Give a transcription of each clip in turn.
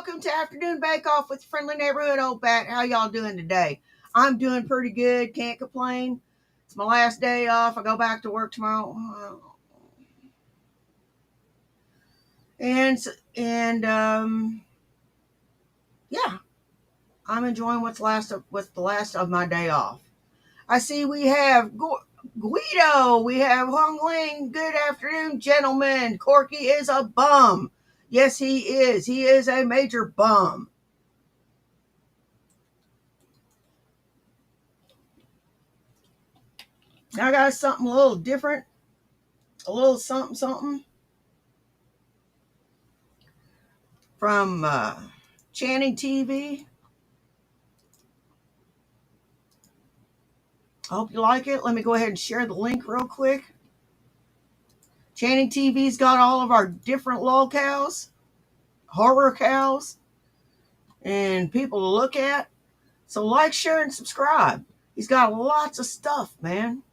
welcome to Afternoon Bake Off with friendly neighborhood old Bat. How y'all doing today? I'm doing pretty good. Can't complain. It's my last day off. I go back to work tomorrow. And yeah, I'm enjoying what's the last of my day off. I see we have Guido. We have Hong Ling. Good afternoon, gentlemen. Corky is a bum. Yes, he is. He is a major bum. I got something a little different, a little something from Channing TV. I hope you like it. Let me go ahead and share the link real quick. Channing TV's got all of our different locales, horror cows, and people to look at. So like, share, and subscribe. He's got lots of stuff, man.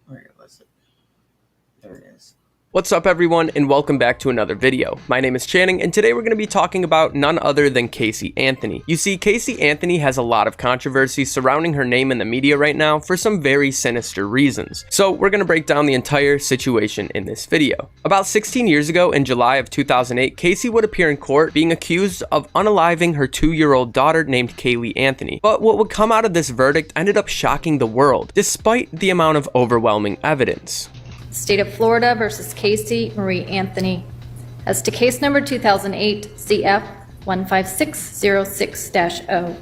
Where was it? There it is. What's up everyone, and welcome back to another video. My name is Channing, and today we're going to be talking about none other than Casey Anthony. You see, Casey Anthony has a lot of controversy surrounding her name in the media right now for some very sinister reasons. So we're going to break down the entire situation in this video. About 16 years ago, in July of 2008, Casey would appear in court being accused of unaliving her 2-year-old daughter named Caylee Anthony. But what would come out of this verdict ended up shocking the world, despite the amount of overwhelming evidence. State of Florida versus Casey Marie Anthony. As to case number 2008 CF 15606-0.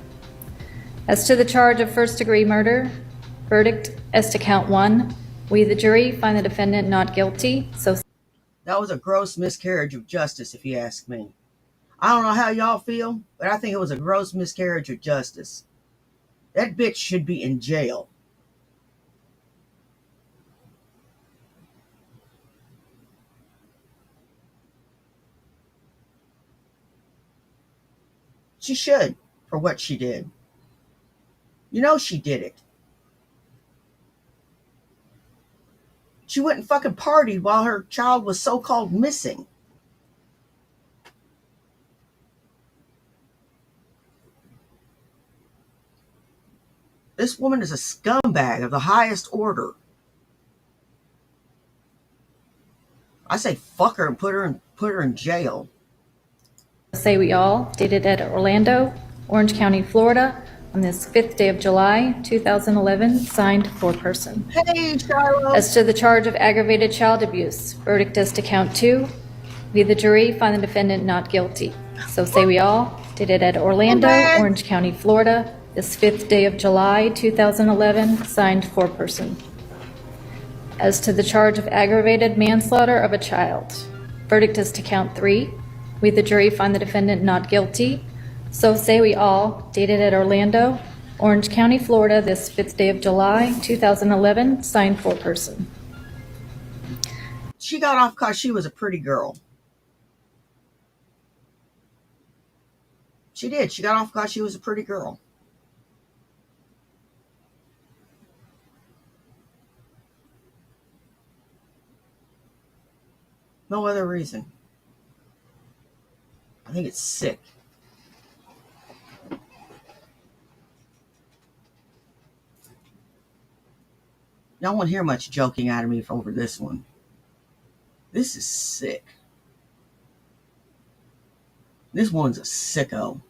As to the charge of first-degree murder, verdict as to count 1, we the jury find the defendant not guilty. So that was a gross miscarriage of justice, if you ask me. I don't know how y'all feel, but I think it was a gross miscarriage of justice. That bitch should be in jail. She should, for what she did. You know she did it. She wouldn't fucking party while her child was so-called missing. This woman is a scumbag of the highest order. I say fuck her and put her in jail. say we all, dated at Orlando, Orange County, Florida, on this 5th day of July, 2011, signed foreperson. Hey, Shiloh. As to the charge of aggravated child abuse, verdict as to count 2, we the jury find the defendant not guilty. So say we all, dated at Orlando, Orange County, Florida, this 5th day of July, 2011, signed foreperson. As to the charge of aggravated manslaughter of a child, verdict as to count 3, we the jury find the defendant not guilty. So say we all, dated at Orlando, Orange County, Florida, this 5th day of July, 2011, signed foreperson. She got off because she was a pretty girl. She did. She got off because she was a pretty girl. No other reason. I think it's sick. Y'all won't hear much joking out of me over this one. This is sick. This one's a sicko.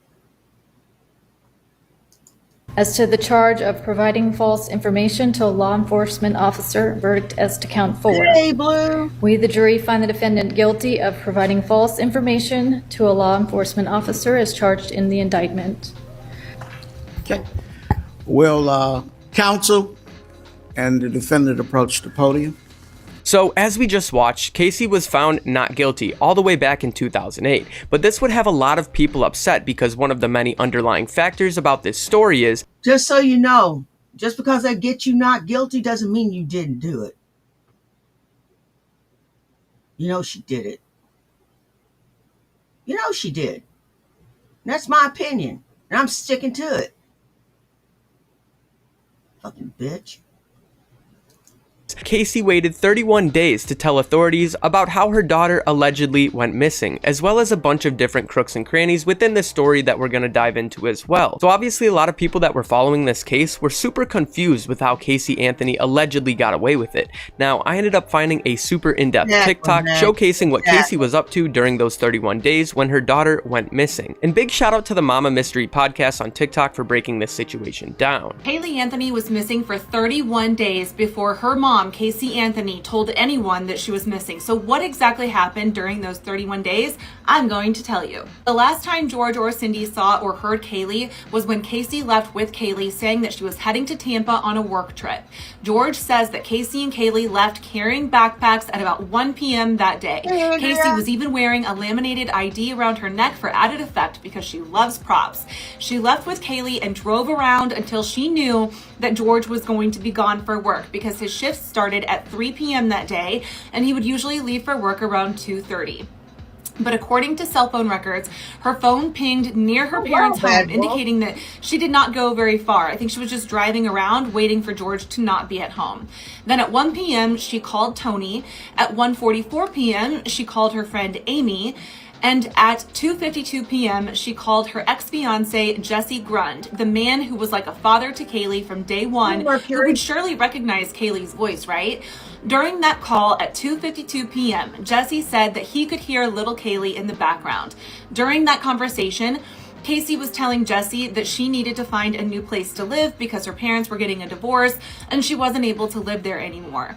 As to the charge of providing false information to a law enforcement officer, verdict as to count 4. Hey, Blue. We, the jury, find the defendant guilty of providing false information to a law enforcement officer as charged in the indictment. Okay. Will counsel and the defendant approach the podium? So, as we just watched, Casey was found not guilty all the way back in 2008, but this would have a lot of people upset because one of the many underlying factors about this story is, just so you know, just because they get you not guilty doesn't mean you didn't do it. You know she did it. You know she did. And that's my opinion. And I'm sticking to it. Fucking bitch. Casey waited 31 days to tell authorities about how her daughter allegedly went missing, as well as a bunch of different crooks and crannies within this story that we're going to dive into as well. So obviously a lot of people that were following this case were super confused with how Casey Anthony allegedly got away with it. Now, I ended up finding a super in-depth TikTok showcasing what Casey was up to during those 31 days when her daughter went missing. And big shout out to the Mama Mystery podcast on TikTok for breaking this situation down. Caylee Anthony was missing for 31 days before her mom, Casey Anthony, told anyone that she was missing. So what exactly happened during those 31 days? I'm going to tell you. The last time George or Cindy saw or heard Caylee was when Casey left with Caylee, saying that she was heading to Tampa on a work trip. George says that Casey and Caylee left carrying backpacks at about 1 p.m. that day. Casey was even wearing a laminated ID around her neck for added effect because she loves props. She left with Caylee and drove around until she knew that George was going to be gone for work because his shift started at 3 p.m. that day and he would usually leave for work around 2:30. But according to cell phone records, her phone pinged near her parents' home, indicating that she did not go very far. I think she was just driving around waiting for George to not be at home. Then at 1 p.m., she called Tony. At 1:44 p.m., she called her friend Amy. And at 2:52 p.m., she called her ex-fiance, Jesse Grund, the man who was like a father to Caylee from day one, who would surely recognize Caylee's voice, right? During that call at 2:52 p.m., Jesse said that he could hear little Caylee in the background. During that conversation, Casey was telling Jesse that she needed to find a new place to live because her parents were getting a divorce and she wasn't able to live there anymore.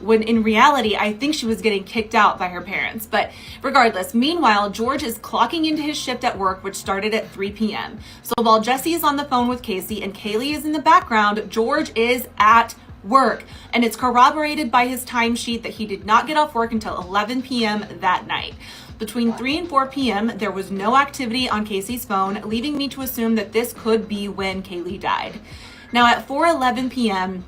When in reality, I think she was getting kicked out by her parents. But regardless, meanwhile, George is clocking into his shift at work, which started at 3 p.m. So while Jesse is on the phone with Casey and Caylee is in the background, George is at work. And it's corroborated by his timesheet that he did not get off work until 11 p.m. that night. Between 3 and 4 p.m., there was no activity on Casey's phone, leaving me to assume that this could be when Caylee died. Now at 4:11 p.m.,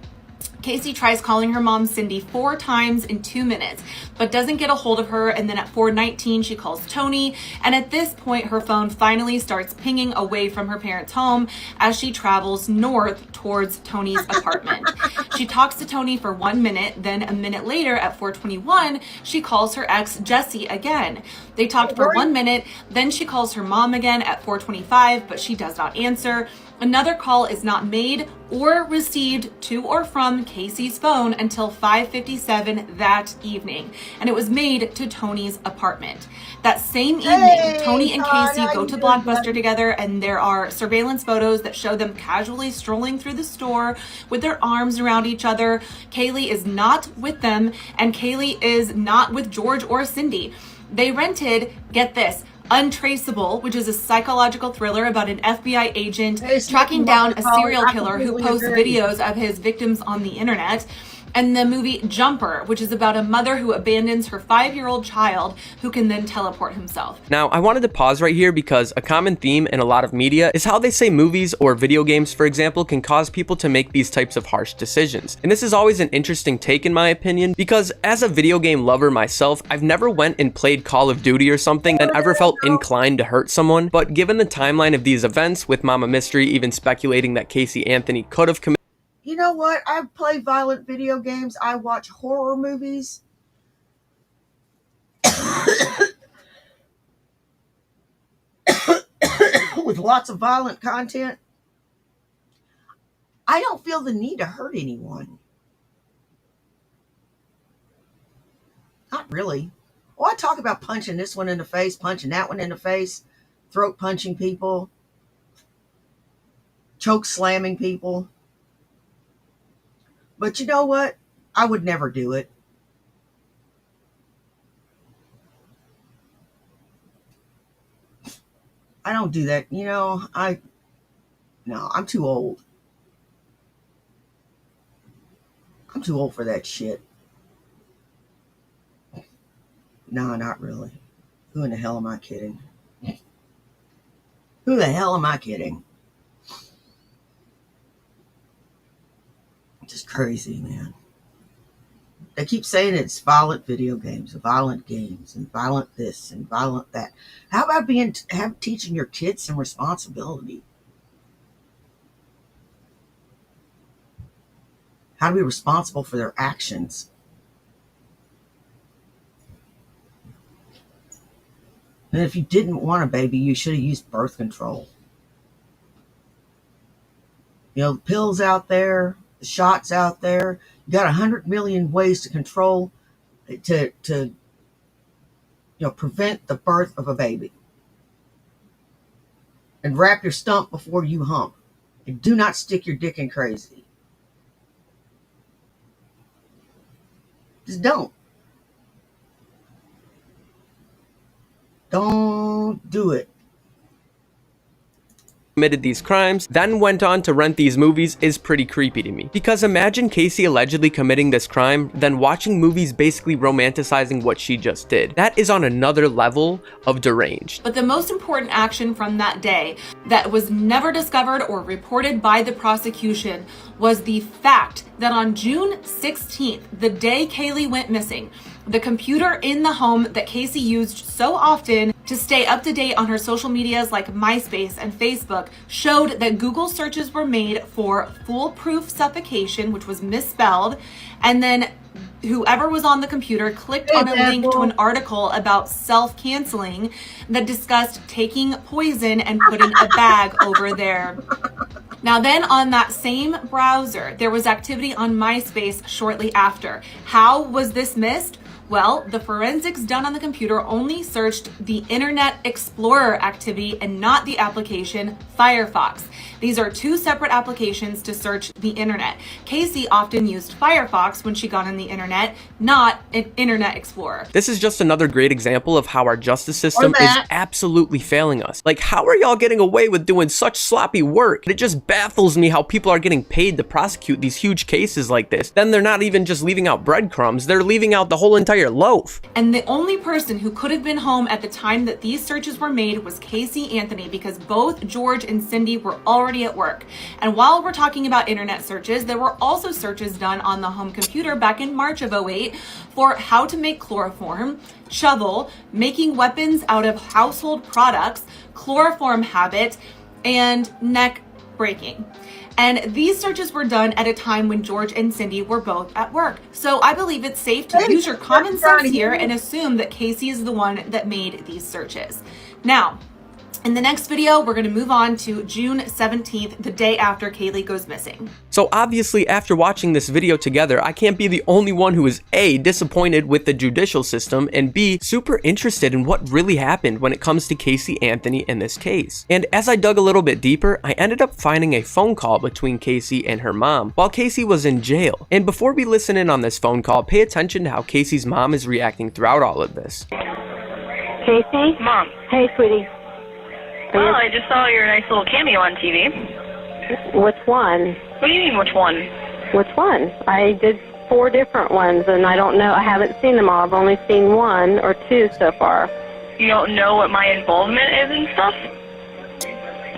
Casey tries calling her mom, Cindy, 4 times in 2 minutes, but doesn't get a hold of her. And then at 4:19, she calls Tony. And at this point, her phone finally starts pinging away from her parents' home as she travels north towards Tony's apartment. She talks to Tony for 1 minute. Then a minute later at 4:21, she calls her ex, Jesse, again. They talked for 1 minute. Then she calls her mom again at 4:25, but she does not answer. Another call is not made or received to or from Casey's phone until 5:57 that evening, and it was made to Tony's apartment. That same evening, Tony and Casey go to Blockbuster together, and there are surveillance photos that show them casually strolling through the store with their arms around each other. Caylee is not with them, and Caylee is not with George or Cindy. They rented, get this, Untraceable, which is a psychological thriller about an FBI agent tracking down a serial killer who posts videos of his victims on the internet. And the movie Jumper, which is about a mother who abandons her 5-year-old child who can then teleport himself. Now, I wanted to pause right here because a common theme in a lot of media is how they say movies or video games, for example, can cause people to make these types of harsh decisions. And this is always an interesting take in my opinion, because as a video game lover myself, I've never went and played Call of Duty or something and ever felt inclined to hurt someone. But given the timeline of these events, with Mama Mystery even speculating that Casey Anthony could have committed. You know what? I play violent video games. I watch horror movies. With lots of violent content. I don't feel the need to hurt anyone. Not really. Well, I talk about punching this one in the face, punching that one in the face, throat punching people, choke slamming people. But you know what? I would never do it. I don't do that. You know, no, I'm too old. I'm too old for that shit. No, not really. Who in the hell am I kidding? Who the hell am I kidding? Just crazy, man. They keep saying it's violent video games, and violent this and violent that. How about teaching your kids some responsibility? How to be responsible for their actions. And if you didn't want a baby, you should have used birth control. You know, the pills out there, the shots out there. You got 100 million ways to control, to prevent the birth of a baby. And wrap your stump before you hump. And do not stick your dick in crazy. Just don't. Don't do it. Committed these crimes, then went on to rent these movies is pretty creepy to me. Because imagine Casey allegedly committing this crime, then watching movies basically romanticizing what she just did. That is on another level of deranged. But the most important action from that day that was never discovered or reported by the prosecution was the fact that on June 16th, the day Kaylee went missing, the computer in the home that Casey used so often to stay up to date on her social medias like MySpace and Facebook showed that Google searches were made for foolproof suffocation, which was misspelled, and then whoever was on the computer clicked on a link to an article about self-canceling that discussed taking poison and putting a bag over there. Now then, on that same browser, there was activity on MySpace shortly after. How was this missed? Well, the forensics done on the computer only searched the Internet Explorer activity and not the application Firefox. These are two separate applications to search the internet. Casey often used Firefox when she got on the internet, not an Internet Explorer. This is just another great example of how our justice system is absolutely failing us. Like, how are y'all getting away with doing such sloppy work? It just baffles me how people are getting paid to prosecute these huge cases like this. Then they're not even just leaving out breadcrumbs, they're leaving out the whole entire loaf. And the only person who could have been home at the time that these searches were made was Casey Anthony, because both George and Cindy were already at work. And while we're talking about internet searches, there were also searches done on the home computer back in March of 2008 for how to make chloroform, shovel, making weapons out of household products, chloroform habit, and neck breaking. And these searches were done at a time when George and Cindy were both at work. So I believe it's safe to use your common sense here and assume that Casey is the one that made these searches. Now, in the next video, we're going to move on to June 17th, the day after Kaylee goes missing. So obviously, after watching this video together, I can't be the only one who is A, disappointed with the judicial system, and B, super interested in what really happened when it comes to Casey Anthony in this case. And as I dug a little bit deeper, I ended up finding a phone call between Casey and her mom while Casey was in jail. And before we listen in on this phone call, pay attention to how Casey's mom is reacting throughout all of this. Casey? Mom. Hey, sweetie. Oh, I just saw your nice little cameo on TV. Which one? What do you mean, which one? Which one? I did 4 different ones, and I don't know. I haven't seen them all. I've only seen 1 or 2 so far. You don't know what my involvement is and stuff?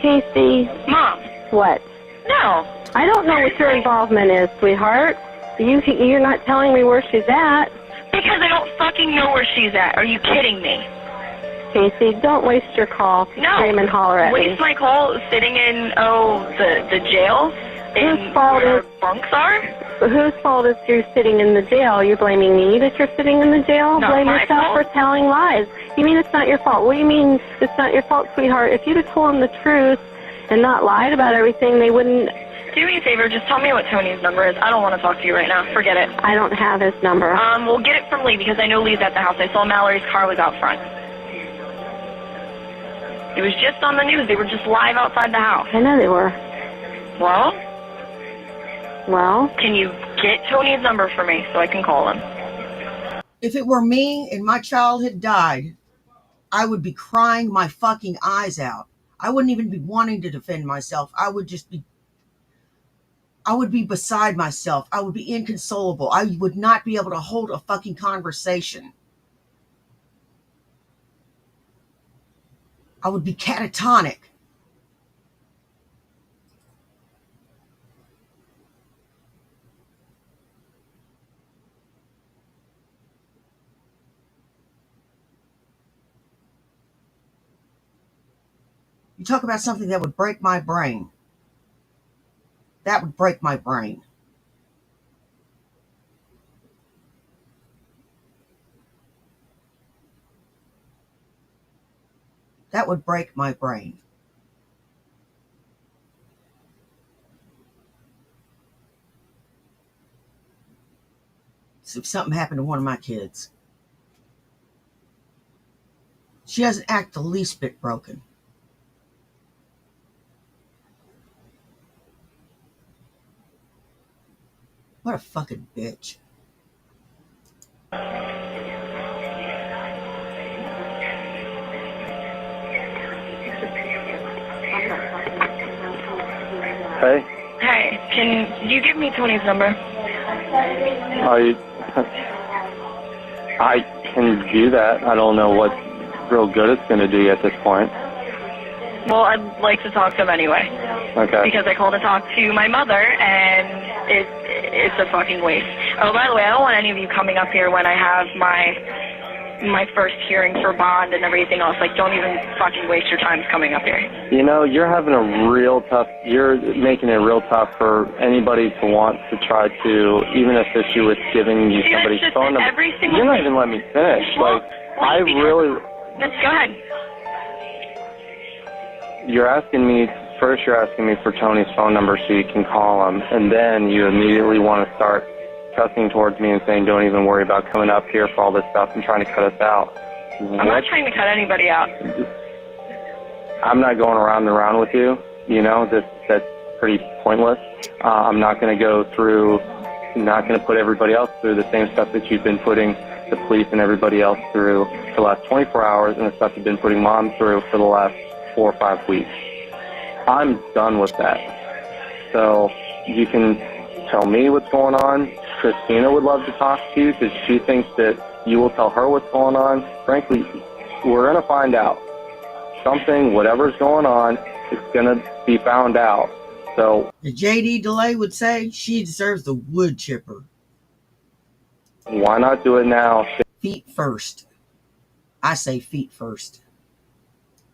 Casey? Mom. What? No. I don't know what your involvement is, sweetheart. You're not telling me where she's at. Because I don't fucking know where she's at. Are you kidding me? Casey, don't waste your call to scream and holler at me. Waste my call sitting in, the jail? Whose fault is bunks are? Whose fault is you're sitting in the jail? You're blaming me that you're sitting in the jail? Not Blame my yourself fault. for telling lies. You mean it's not your fault? What do you mean it's not your fault, sweetheart? If you'd have told them the truth and not lied about everything, they wouldn't. Do me a favor, just tell me what Tony's number is. I don't want to talk to you right now. Forget it. I don't have his number. We'll get it from Lee because I know Lee's at the house. I saw Mallory's car was out front. It was just on the news. They were just live outside the house. I know they were. Well, can you get Tony's number for me so I can call him? If it were me and my child had died, I would be crying my fucking eyes out. I wouldn't even be wanting to defend myself. I would be beside myself. I would be inconsolable. I would not be able to hold a fucking conversation. I would be catatonic. You talk about something that would break my brain. That would break my brain. That would break my brain. So if something happened to one of my kids, she doesn't act the least bit broken. What a fucking bitch. Hey, Hey, can you give me Tony's number? I can do that. I don't know what real good it's going to do you at this point. Well, I'd like to talk to him anyway. Okay. Because I called to talk to my mother, and it's a fucking waste. Oh, by the way, I don't want any of you coming up here when I have my first hearing for bond and everything else. Like, don't even fucking waste your time coming up here. You know, you're making it real tough for anybody to want to try to even assist you with giving you See, somebody's that's just phone number. every single You're not thing. even letting me finish. Well, Let's go ahead. You're asking me for Tony's phone number so you can call him, and then you immediately want to start cussing towards me and saying, don't even worry about coming up here for all this stuff and trying to cut us out. I'm not trying to cut anybody out. I'm not going around and around with you. You know, that's pretty pointless. I'm not going to put everybody else through the same stuff that you've been putting the police and everybody else through for the last 24 hours and the stuff you've been putting Mom through for the last 4 or 5 weeks. I'm done with that. So you can tell me what's going on. Christina would love to talk to you because she thinks that you will tell her what's going on. Frankly, we're going to find out. Whatever's going on, it's going to be found out. So, The JD DeLay would say she deserves the wood chipper. why not do it now? Feet first. I say feet first.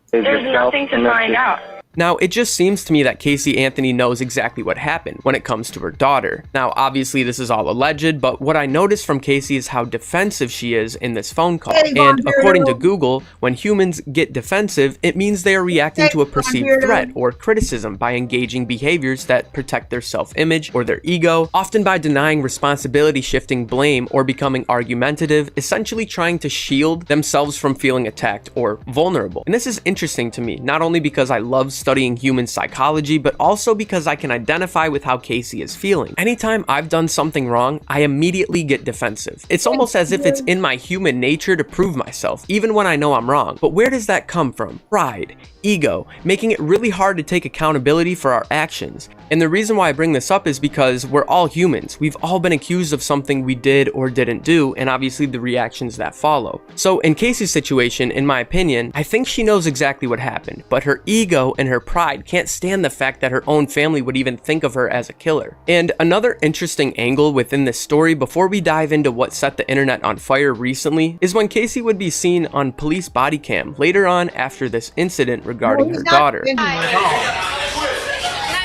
Save There's yourself nothing to some find issues. out. Now, it just seems to me that Casey Anthony knows exactly what happened when it comes to her daughter. Now, obviously, this is all alleged, but what I noticed from Casey is how defensive she is in this phone call. Hey, And Von according to Beardo. Google, when humans get defensive, it means they are reacting Hey, to a Von perceived Beardo. threat or criticism by engaging behaviors that protect their self-image or their ego, often by denying responsibility, shifting blame, or becoming argumentative, essentially trying to shield themselves from feeling attacked or vulnerable. And this is interesting to me, not only because I love studying human psychology, but also because I can identify with how Casey is feeling. Anytime I've done something wrong, I immediately get defensive. It's almost as if it's in my human nature to prove myself, even when I know I'm wrong. But where does that come from? Pride, ego, making it really hard to take accountability for our actions. And the reason why I bring this up is because we're all humans. We've all been accused of something we did or didn't do, and obviously the reactions that follow. So in Casey's situation, in my opinion, I think she knows exactly what happened, but her ego and her pride can't stand the fact that her own family would even think of her as a killer. And another interesting angle within this story, before we dive into what set the internet on fire recently, is when Casey would be seen on police body cam later on after this incident regarding her daughter. Can I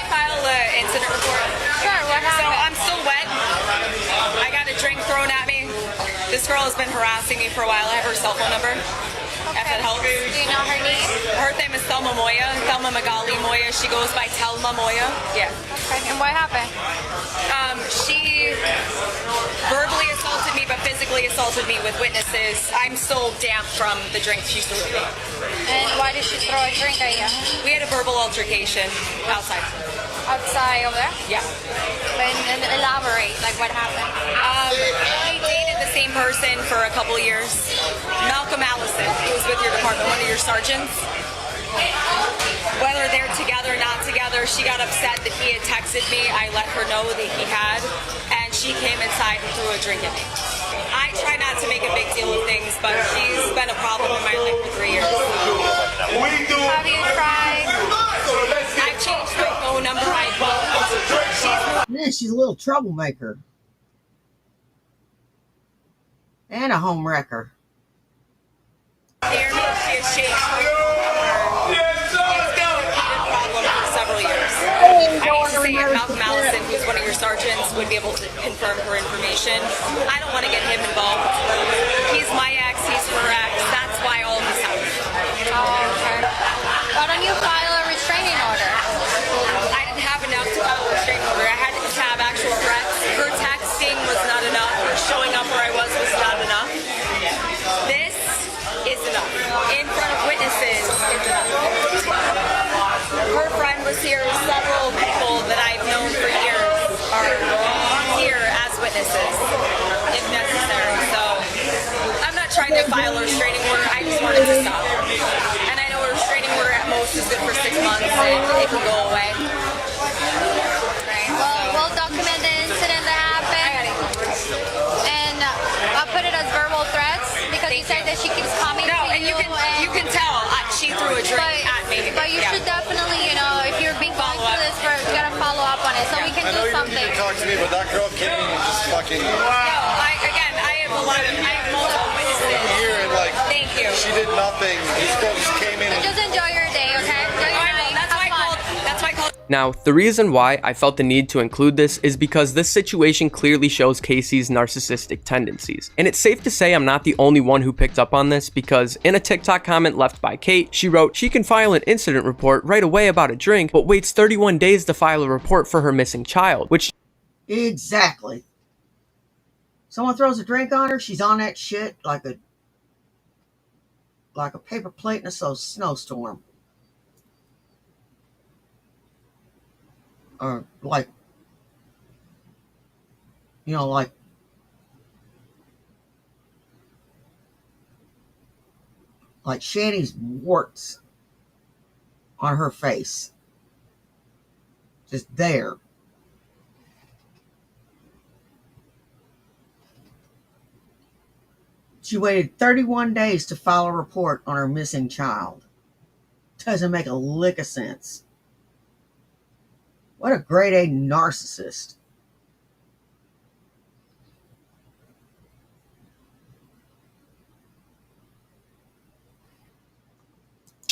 file an incident report? Sure, what So happened? I'm still wet. I got a drink thrown at me. This girl has been harassing me for a while. I have her cell phone number. If that helps. Do you know her name? Her name is Thelma Moya. Thelma Magali Moya. She goes by Telma Moya. Yeah. Okay, and what happened? She verbally assaulted me, but physically assaulted me with witnesses. I'm still damp from the drink she threw at me. And why did she throw a drink at you? We had a verbal altercation outside. Outside over there? Yeah. And elaborate, like what happened? I dated the same person for a couple of years. Malcolm Allison, who was with your department, one of your sergeants. Whether they're together or not together, she got upset that he had texted me. I let her know that he had, and she came inside and threw a drink at me. I try not to make a big deal of things, but she's been a problem in my life for 3 years. Have you tried? I've changed my phone number. I phone. Yeah, she's a little troublemaker. And a home wrecker. She has changed her phone number. She's going would be able to confirm her information. I don't want to get him involved. He's my ex, he's her ex. That's why all of this happened. Oh, okay. Why don't you file a restraining order? I didn't have enough to file a restraining order. I had to have actual threats. Her texting was not enough. Her showing up where I was not enough. This is enough. In front of witnesses, it's enough. Her friend was here. Several people that I've known for years are here as witnesses, if necessary. So I'm not trying to file a restraining order. I just want it to stop. And I know a restraining order at most is good for 6 months, and it can go away. Right. Well, we'll document the incident that happened, and I'll put it as verbal threats because you said that she keeps coming No, to and you can tell she threw a drink at me. But you should definitely, you know, if you're being going through this, you gotta follow up on it so we can I know do you something. need to talk to me, but that girl came and just fucking. No, I have multiple witnesses. Here and like. Thank you. She did nothing. This girl just came in. So just enjoy your day, okay? Enjoy your night. That's why I called. That's why I called. Now, the reason why I felt the need to include this is because this situation clearly shows Casey's narcissistic tendencies. And it's safe to say I'm not the only one who picked up on this, because in a TikTok comment left by Kate, she wrote, she can file an incident report right away about a drink, but waits 31 days to file a report for her missing child, which... Exactly. Someone throws a drink on her, she's on that shit like a paper plate in a snowstorm. Or like, you know, like Shanny's warts on her face. Just there. She waited 31 days to file a report on her missing child. Doesn't make a lick of sense. What a grade A narcissist.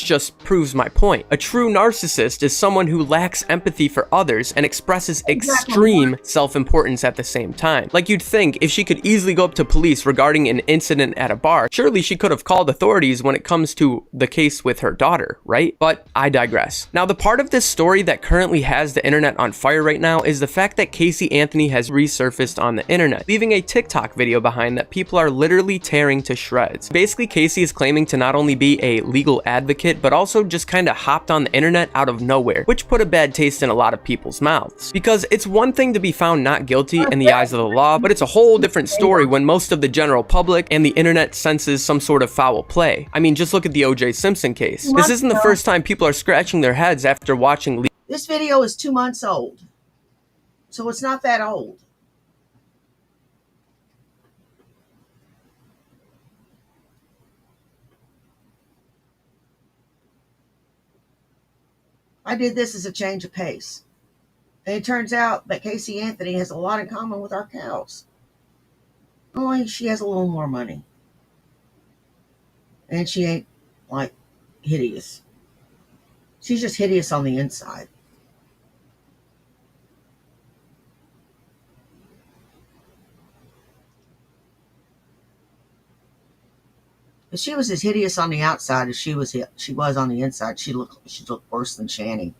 just proves my point. A true narcissist is someone who lacks empathy for others and expresses extreme self-importance at the same time. Like, you'd think if she could easily go up to police regarding an incident at a bar, surely she could have called authorities when it comes to the case with her daughter, right? But I digress. Now, the part of this story that currently has the internet on fire right now is the fact that Casey Anthony has resurfaced on the internet, leaving a TikTok video behind that people are literally tearing to shreds. Basically, Casey is claiming to not only be a legal advocate, but also just kind of hopped on the internet out of nowhere, which put a bad taste in a lot of people's mouths. Because it's one thing to be found not guilty in the eyes of the law, but it's a whole different story when most of the general public and the internet senses some sort of foul play. I mean, just look at the O.J. Simpson case. This isn't the first time people are scratching their heads after watching. This video is 2 months old, so it's not that old. I did this as a change of pace. And it turns out that Casey Anthony has a lot in common with our cows. Only she has a little more money. And she ain't, like, hideous. She's just hideous on the inside. If she was as hideous on the outside as she was on the inside, she'd look worse than Shanny.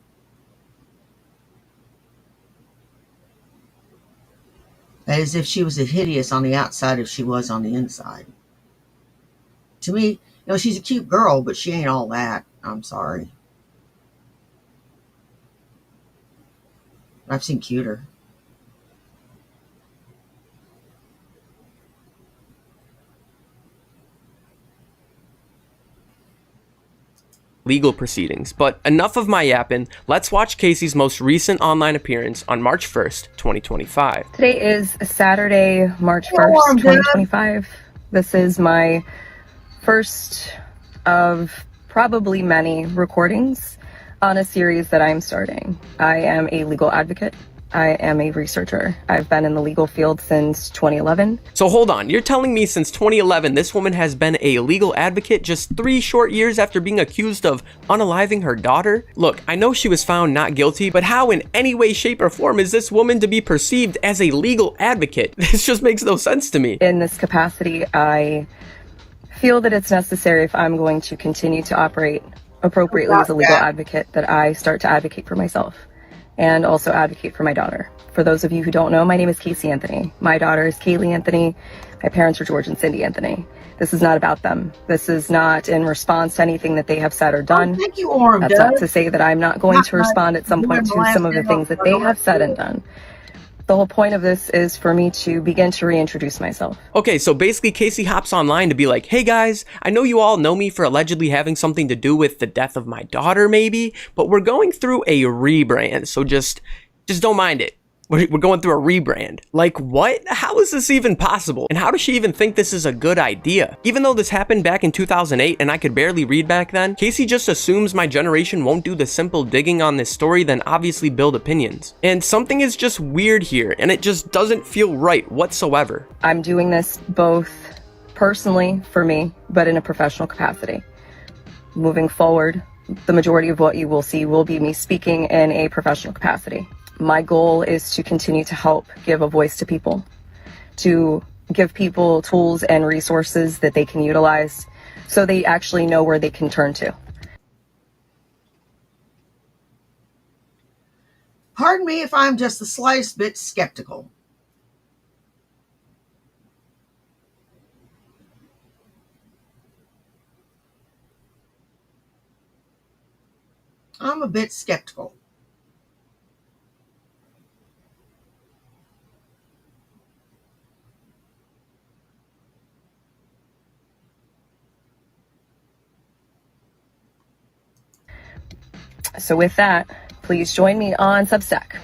That is, if she was as hideous on the outside as she was on the inside. To me, you know, she's a cute girl, but she ain't all that. I'm sorry. I've seen cuter. Legal proceedings. But enough of my yapping, let's watch Casey's most recent online appearance on March 1st, 2025. Today is Saturday, March 1st, 2025. This is my first of probably many recordings on a series that I'm starting. I am a legal advocate. I am a researcher. I've been in the legal field since 2011. So hold on, you're telling me since 2011 this woman has been a legal advocate just 3 short years after being accused of unaliving her daughter? Look, I know she was found not guilty, but how in any way, shape, or form is this woman to be perceived as a legal advocate? This just makes no sense to me. In this capacity, I feel that it's necessary, if I'm going to continue to operate appropriately as a legal advocate, that I start to advocate for myself and also advocate for my daughter. For those of you who don't know, my name is Casey Anthony. My daughter is Kaylee Anthony. My parents are George and Cindy Anthony. This is not about them. This is not in response to anything that they have said or done. Thank you, Orm. That's not to say that I'm not going to respond at some point to some of the things that they have said and done. The whole point of this is for me to begin to reintroduce myself. Okay, so basically Casey hops online to be like, hey guys, I know you all know me for allegedly having something to do with the death of my daughter maybe, but we're going through a rebrand, so just don't mind it. We're going through a rebrand. Like what? How is this even possible? And how does she even think this is a good idea? Even though this happened back in 2008 and I could barely read back then, Casey just assumes my generation won't do the simple digging on this story, then obviously build opinions. And something is just weird here, and it just doesn't feel right whatsoever. I'm doing this both personally for me, but in a professional capacity. Moving forward, the majority of what you will see will be me speaking in a professional capacity. My goal is to continue to help give a voice to people, to give people tools and resources that they can utilize so they actually know where they can turn to. Pardon me if I'm just the slightest bit skeptical. I'm a bit skeptical. So with that, please join me on Substack.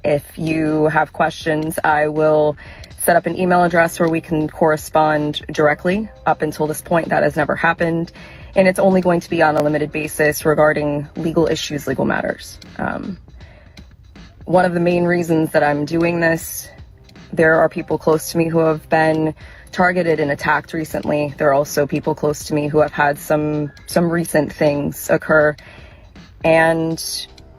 If you have questions, I will set up an email address where we can correspond directly. Up until this point, that has never happened. And it's only going to be on a limited basis regarding legal issues, legal matters. One of the main reasons that I'm doing this, there are people close to me who have been targeted and attacked recently. There are also people close to me who have had some recent things occur. And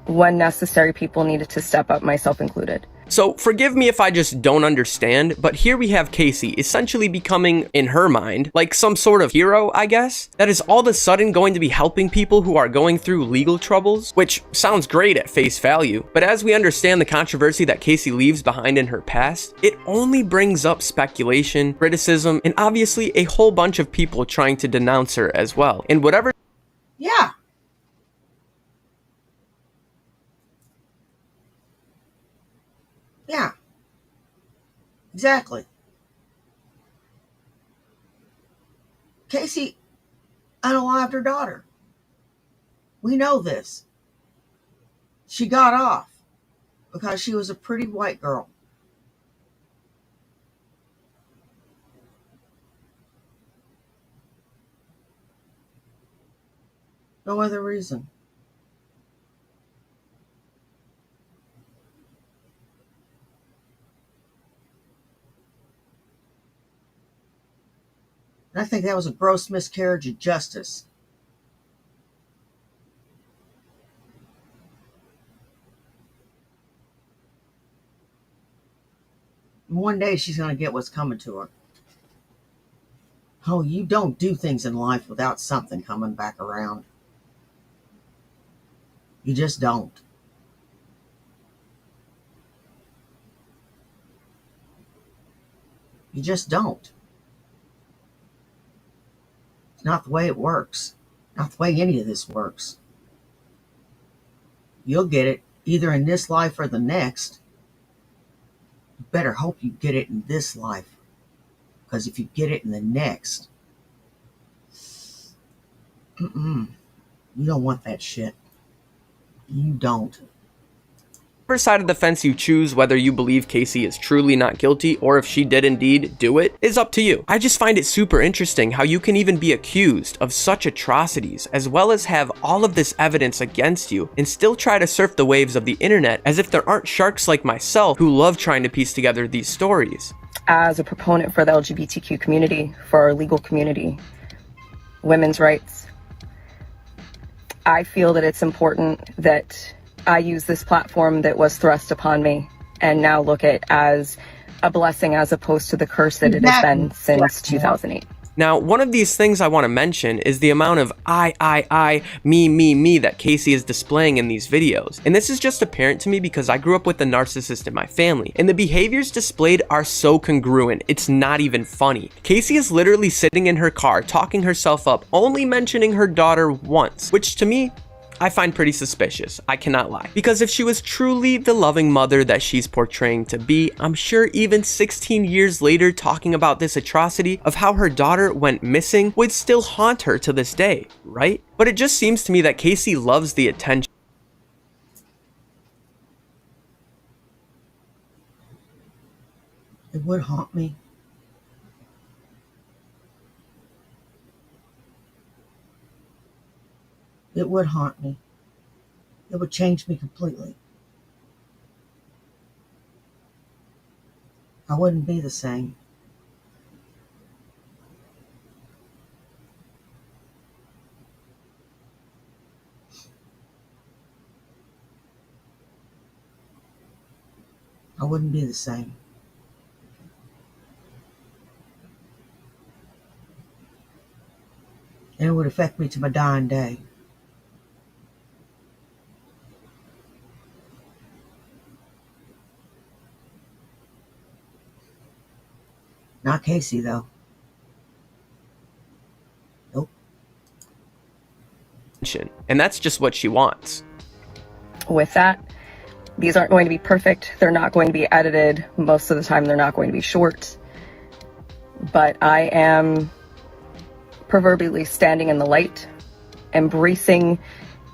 when necessary, people needed to step up, myself included. So forgive me if I just don't understand, but here we have Casey essentially becoming, in her mind, like some sort of hero, I guess, that is all of a sudden going to be helping people who are going through legal troubles, which sounds great at face value. But as we understand the controversy that Casey leaves behind in her past, it only brings up speculation, criticism, and obviously a whole bunch of people trying to denounce her as well. And whatever... Yeah. Yeah, exactly. Casey unalived her daughter. We know this. She got off because she was a pretty white girl. No other reason. And I think that was a gross miscarriage of justice. One day she's going to get what's coming to her. Oh, you don't do things in life without something coming back around. You just don't. You just don't. Not the way it works. Not the way any of this works. You'll get it either in this life or the next. You better hope you get it in this life. Because if you get it in the next, you don't want that shit. You don't. Whatever side of the fence you choose, whether you believe Casey is truly not guilty or if she did indeed do it, is up to you. I just find it super interesting how you can even be accused of such atrocities, as well as have all of this evidence against you, and still try to surf the waves of the internet as if there aren't sharks like myself who love trying to piece together these stories. As a proponent for the LGBTQ community, for our legal community, women's rights, I feel that it's important that I use this platform that was thrust upon me and now look at as a blessing as opposed to the curse that it has been since 2008. Now, one of these things I want to mention is the amount of I, me that Casey is displaying in these videos. And this is just apparent to me because I grew up with a narcissist in my family, and the behaviors displayed are so congruent, it's not even funny. Casey is literally sitting in her car, talking herself up, only mentioning her daughter once, which to me, I find pretty suspicious, I cannot lie. Because if she was truly the loving mother that she's portraying to be, I'm sure even 16 years later talking about this atrocity of how her daughter went missing would still haunt her to this day, right? But it just seems to me that Casey loves the attention. It would haunt me. It would haunt me. It would change me completely. I wouldn't be the same. I wouldn't be the same. And it would affect me to my dying day. Not Casey, though. Nope. And that's just what she wants. With that, these aren't going to be perfect. They're not going to be edited. Most of the time, they're not going to be short. But I am proverbially standing in the light, embracing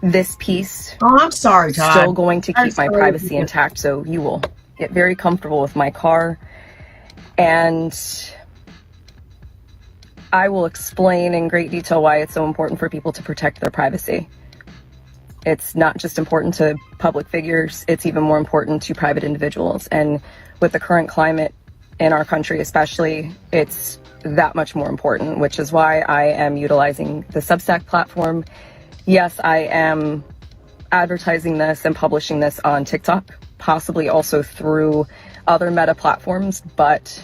this piece. Oh, I'm sorry, Todd. Still going to keep my privacy intact, so you will get very comfortable with my car. And I will explain in great detail why it's so important for people to protect their privacy. It's not just important to public figures, it's even more important to private individuals. And with the current climate in our country especially, it's that much more important, which is why I am utilizing the Substack platform. Yes, I am advertising this and publishing this on TikTok, possibly also through other meta platforms, but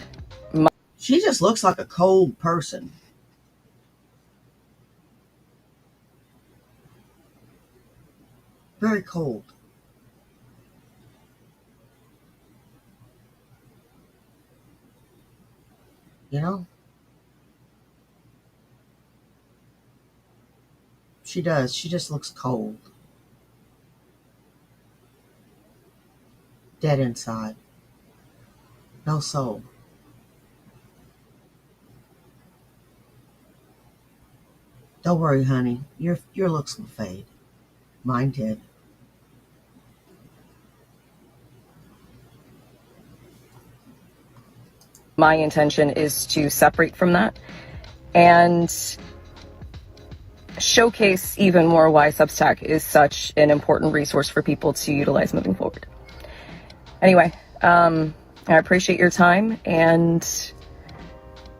she just looks like a cold person. Very cold. You know? She does. She just looks cold. Dead inside. No soul. Don't worry, honey. Your looks will fade. Mine did. My intention is to separate from that and showcase even more why Substack is such an important resource for people to utilize moving forward. Anyway, I appreciate your time, and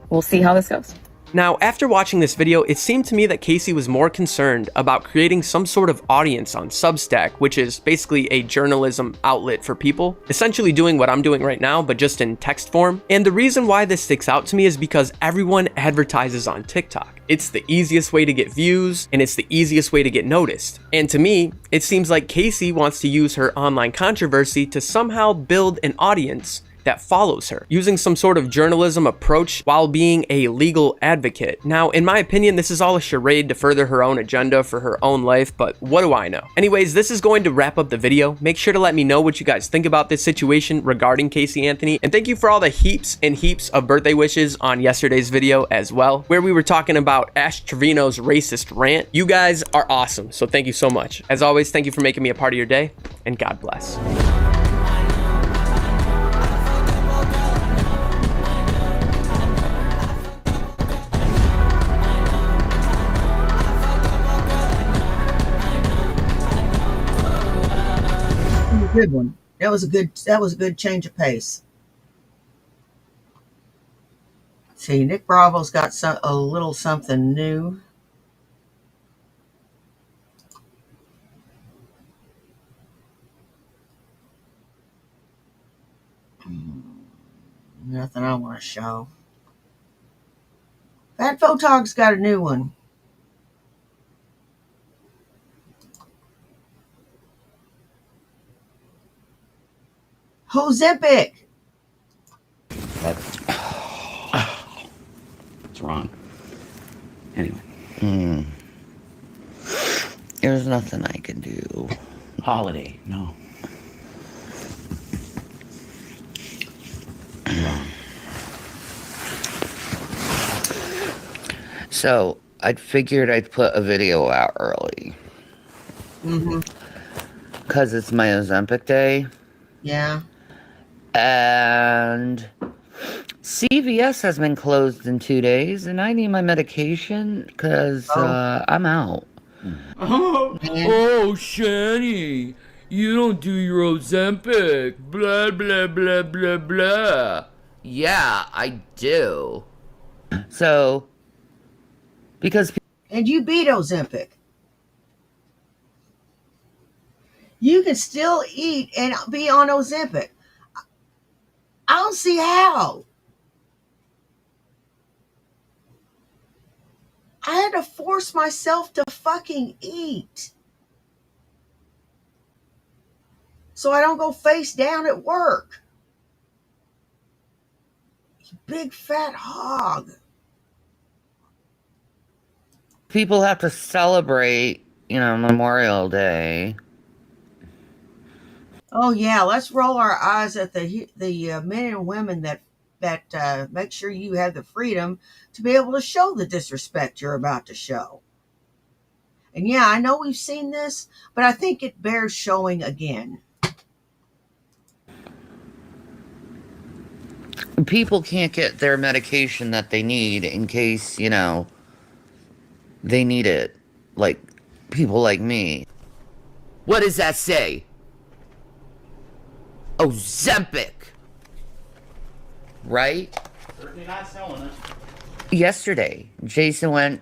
we'll see how this goes. Now, after watching this video, it seemed to me that Casey was more concerned about creating some sort of audience on Substack, which is basically a journalism outlet for people, essentially doing what I'm doing right now, but just in text form. And the reason why this sticks out to me is because everyone advertises on TikTok. It's the easiest way to get views, and it's the easiest way to get noticed. And to me, it seems like Casey wants to use her online controversy to somehow build an audience that follows her, using some sort of journalism approach while being a legal advocate. Now, in my opinion, this is all a charade to further her own agenda for her own life, but what do I know? Anyways, this is going to wrap up the video. Make sure to let me know what you guys think about this situation regarding Casey Anthony, and thank you for all the heaps and heaps of birthday wishes on yesterday's video as well, where we were talking about Ash Trevino's racist rant. You guys are awesome, so thank you so much. As always, thank you for making me a part of your day, and God bless. good one. That was a good change of pace. See, Nick Bravo's got a little something new. Nothing I want to show. Fat Photog's got a new one. Ozempic. What's wrong? Anyway. There's nothing I can do. Holiday, no. So I figured I'd put a video out early. Because it's my Ozempic day. Yeah. And CVS has been closed in 2 days, and I need my medication because I'm out. Oh, Shani, you don't do your Ozempic. Blah, blah, blah, blah, blah. Yeah, I do. So, because... And you beat Ozempic. You can still eat and be on Ozempic. I don't see how. I had to force myself to fucking eat. So I don't go face down at work. You big fat hog. People have to celebrate, Memorial Day. Oh yeah, let's roll our eyes at the men and women that make sure you have the freedom to be able to show the disrespect you're about to show. And yeah, I know we've seen this, but I think it bears showing again. People can't get their medication that they need in case, they need it. Like, people like me. What does that say? Ozempic. Right? Certainly not selling it. Yesterday, Jason went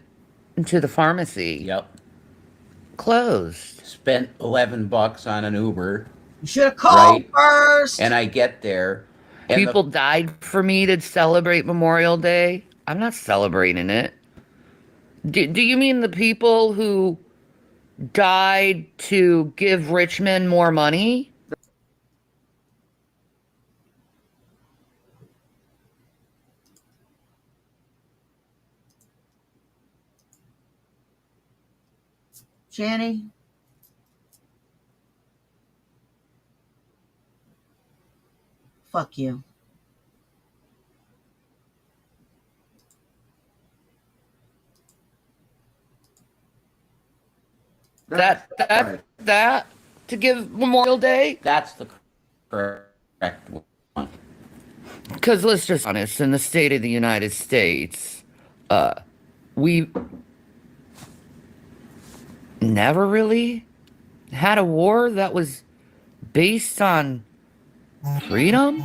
to the pharmacy. Yep. Closed. Spent $11 on an Uber. You should have called first. And I get there. And People died for me to celebrate Memorial Day. I'm not celebrating it. Do you mean the people who died to give rich men more money? Jenny? Fuck you. That to give Memorial Day? That's the correct one. Because let's just be honest, in the state of the United States, we never really had a war that was based on freedom.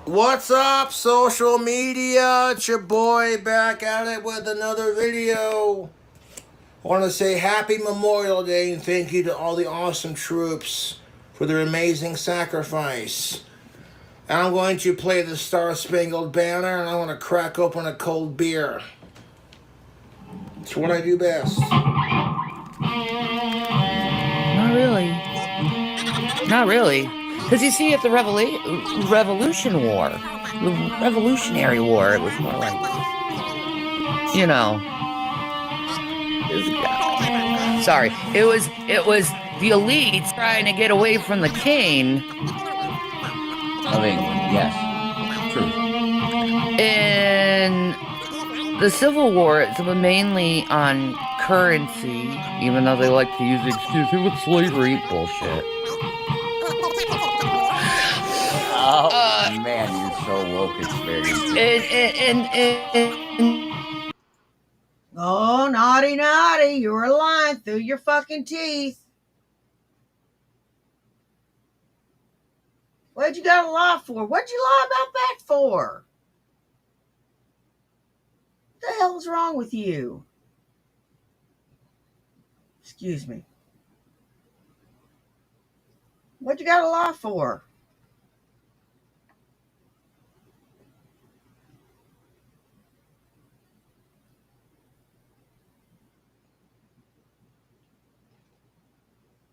What's up, social media? It's your boy back at it with another video. I want to say happy Memorial Day and thank you to all the awesome troops for their amazing sacrifice. And I'm going to play the Star Spangled Banner and I want to crack open a cold beer. It's what I do best. Not really. Not really. Because you see, at the Revolutionary War, it was more like, sorry, it was the elites trying to get away from the king. Of England, yes. True. In the Civil War, it's mainly on currency, even though they like to use the excuse, it was slavery. Bullshit. Oh, man, you're so woke, it's very Oh, naughty, naughty. You were lying through your fucking teeth. What'd you got to lie for? What'd you lie about that for? What the hell's wrong with you? Excuse me. What'd you got to lie for?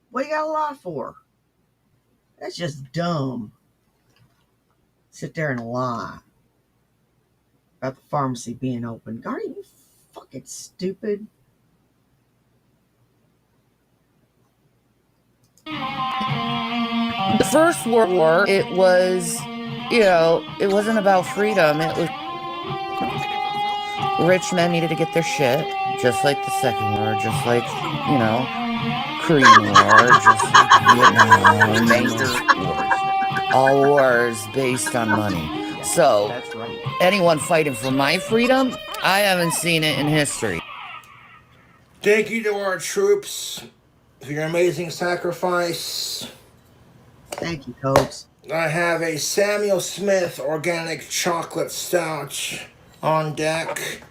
What you got to lie for? That's just dumb. Sit there and lie about the pharmacy being open. Aren't you fucking stupid? The First World War, it was, it wasn't about freedom. It was rich men needed to get their shit, just like the Second War, just like, Korean War, just like Vietnam. Major wars. All wars based on money. So, That's right. anyone fighting for my freedom, I haven't seen it in history. Thank you to our troops for your amazing sacrifice. Thank you, Cokes. I have a Samuel Smith organic chocolate stout on deck.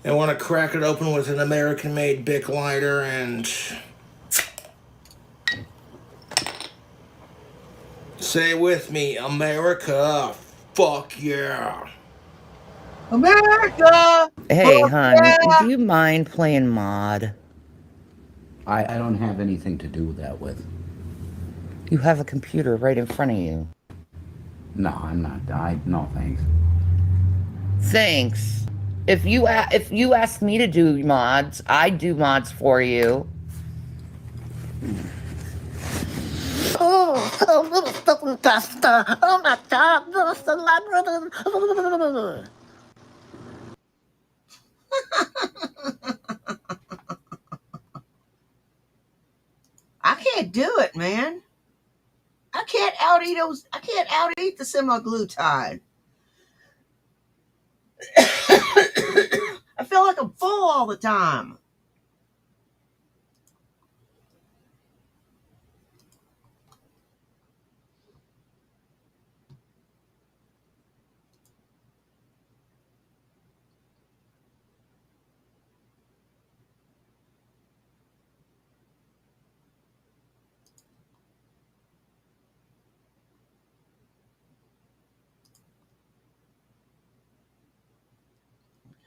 I want to crack it open with an American-made Bic lighter and say with me, America, fuck yeah. America! Hey, Fuck hon, yeah! do you mind playing mod? I don't have anything to do that with. You have a computer right in front of you. No, I'm not. No, thanks. Thanks. If you ask me to do mods, I do mods for you. Oh, little fucking duster. Oh my God, little celebrity. I can't do it, man. I can't out-eat the semaglutide. I feel like I'm full all the time.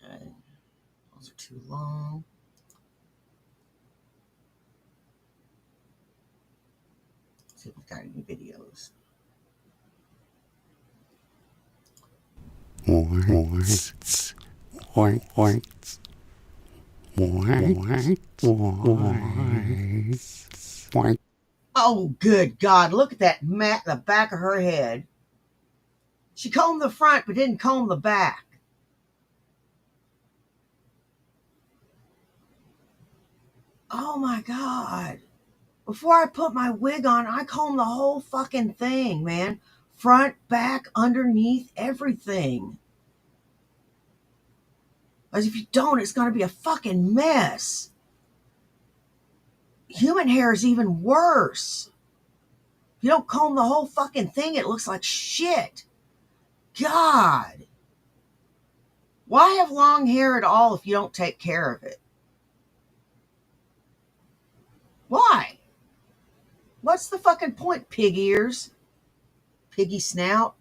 Okay. Those are too long. Let's see if we've got any videos. Oh, good God. Look at that mat, the back of her head. She combed the front, but didn't comb the back. Oh, my God. Before I put my wig on, I comb the whole fucking thing, man. Front, back, underneath, everything. Because if you don't, it's going to be a fucking mess. Human hair is even worse. If you don't comb the whole fucking thing, it looks like shit. God. Why have long hair at all if you don't take care of it? Why? What's the fucking point? Pig ears? Piggy snout?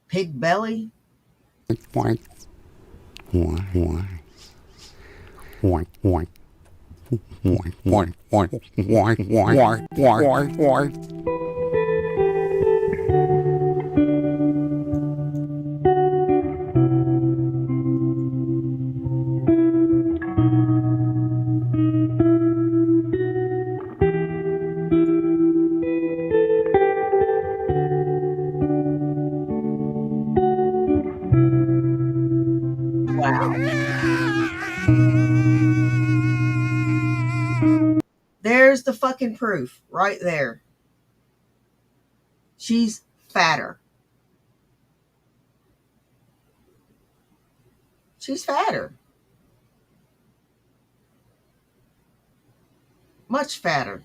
Pig belly? There's the fucking proof right there. She's fatter. She's fatter. Much fatter.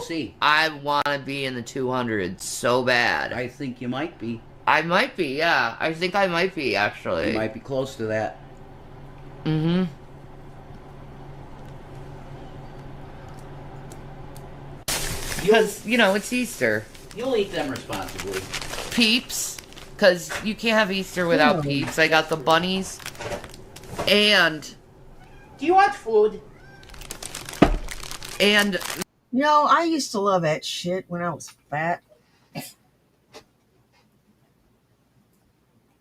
see. I want to be in the 200s so bad. I think you might be. I might be, yeah. I think I might be, actually. You might be close to that. Mm-hmm. Because, you know, it's Easter. You'll eat them responsibly. Peeps. Because you can't have Easter without Peeps. I got the bunnies. And... Do you want food? And... You know, I used to love that shit when I was fat.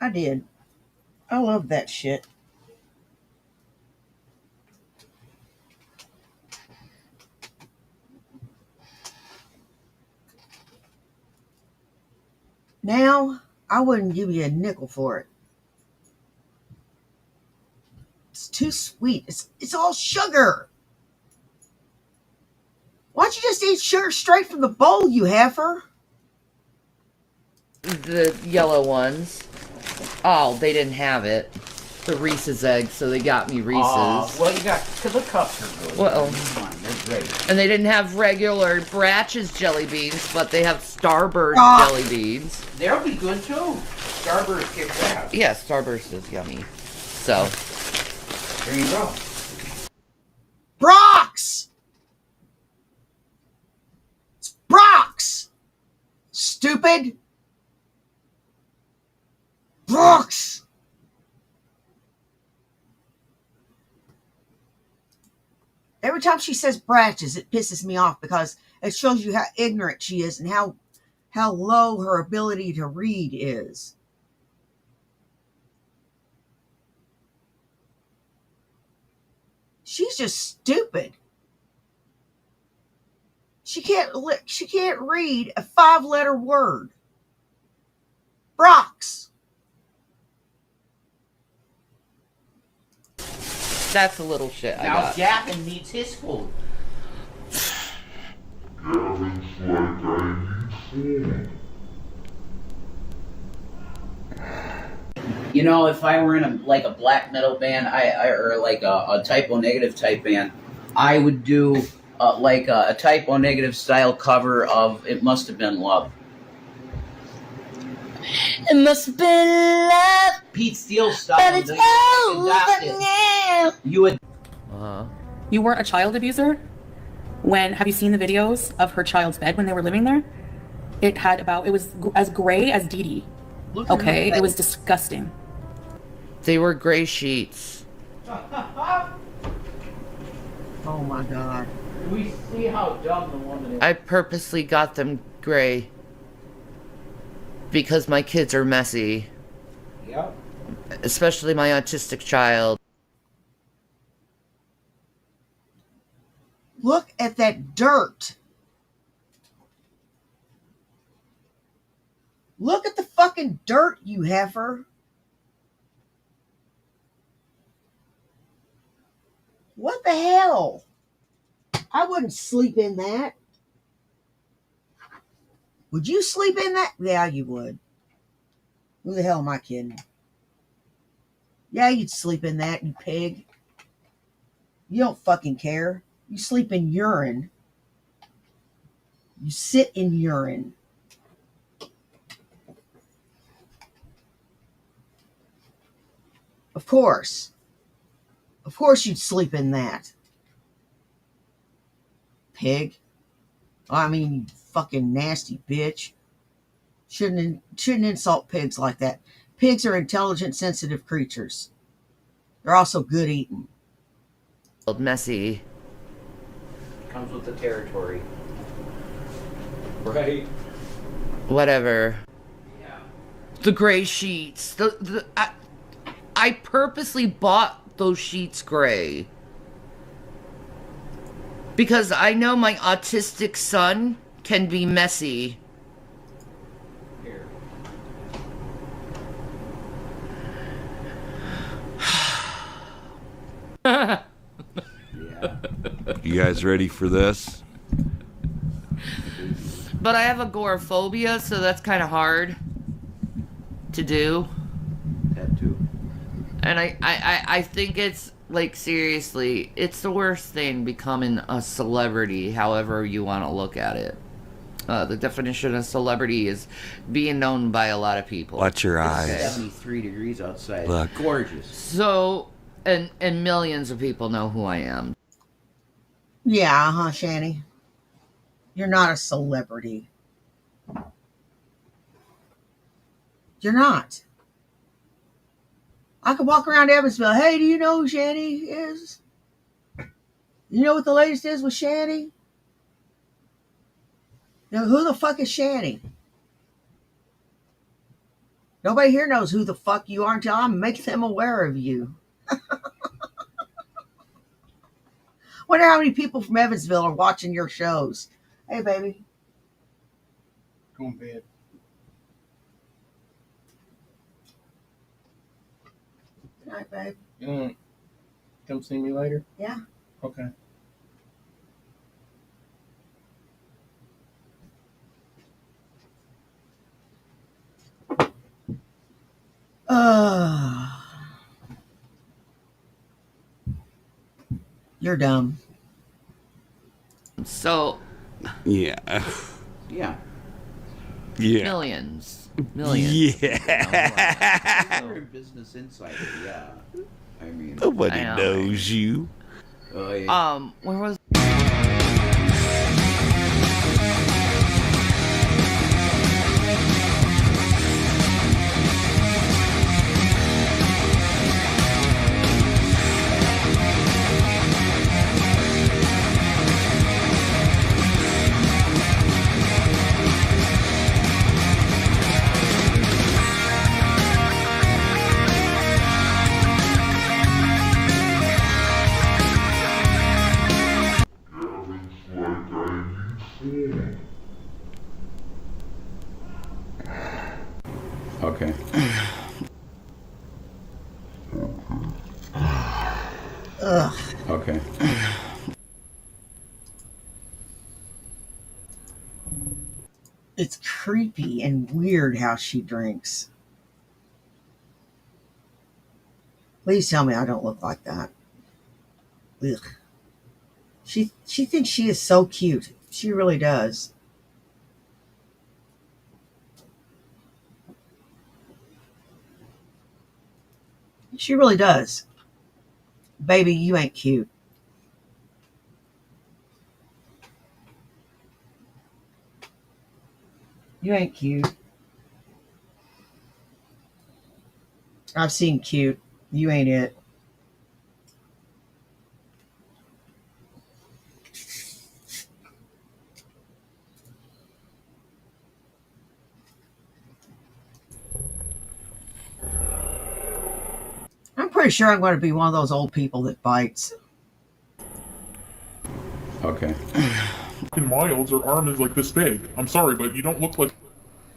I did. I loved that shit. Now, I wouldn't give you a nickel for it. It's too sweet. It's all sugar. Why don't you just eat sugar straight from the bowl, you heifer? The yellow ones. Oh, they didn't have it. The Reese's eggs, so they got me Reese's. Well, you got... Because the cups are good. Well, They're great. and they didn't have regular Bratch's jelly beans, but they have Starburst jelly beans. They'll be good, too. Starburst kicks ass. Yeah, Starburst is yummy. So. There you go. Brock's! It's Brock's! Stupid! Brock's! Every time she says Bratches, it pisses me off because it shows you how ignorant she is and how low her ability to read is. She's just stupid. She can't read a 5-letter word. Brock's. That's a little shit I Now, got. Gavin needs his food. Gavin's like, I need food. You know, if I were in a black metal band, or like a Typo Negative type band, I would do like a Typo Negative style cover of "It Must Have Been Love." It must have been love, Pete Steele style. but it's over now. You would. You weren't a child abuser? Have you seen the videos of her child's bed when they were living there? It was as gray as Dee Dee. Okay, it was disgusting. They were gray sheets. Oh my God. We see how dumb the woman is. I purposely got them gray. Because my kids are messy. Yep. Especially my autistic child. Look at that dirt. Look at the fucking dirt, you heifer. What the hell? I wouldn't sleep in that. Would you sleep in that? Yeah, you would. Who the hell am I kidding? Yeah, you'd sleep in that, you pig. You don't fucking care. You sleep in urine. You sit in urine. Of course. Of course you'd sleep in that. Pig. I mean, you fucking nasty bitch. Shouldn't insult pigs like that. Pigs are intelligent, sensitive creatures. They're also good eating. Messy. Comes with the territory. Right. Whatever. Yeah. The gray sheets. I purposely bought those sheets gray. Because I know my autistic son can be messy. Here. Yeah. You guys ready for this? But I have agoraphobia, so that's kind of hard to do. That too. And I think it's Like, seriously, it's the worst thing becoming a celebrity, however you want to look at it. The definition of celebrity is being known by a lot of people. Watch your eyes. It's 73 degrees outside. Look. Gorgeous. So, and millions of people know who I am. Yeah, Shani? You're not a celebrity. You're not. I could walk around Evansville. Hey, do you know who Shani is? You know what the latest is with Shani? Now, who the fuck is Shani? Nobody here knows who the fuck you are until I make them aware of you. Wonder how many people from Evansville are watching your shows. Hey, baby. Go in bed. Good night, babe. You want to come see me later? Yeah. Okay. You're dumb. So, Yeah. Yeah. Yeah. millions. Yeah. You're a Business Insider, yeah. I mean, Nobody I know. knows you. Oh, yeah. Where was... Okay. Ugh. Okay. It's creepy and weird how she drinks. Please tell me I don't look like that. Ugh. She thinks she is so cute. She really does. She really does. Baby, you ain't cute. You ain't cute. I've seen cute. You ain't it. I'm pretty sure I'm going to be one of those old people that bites. Okay. Fucking Miles, her arm is like this big. I'm sorry, but you don't look like...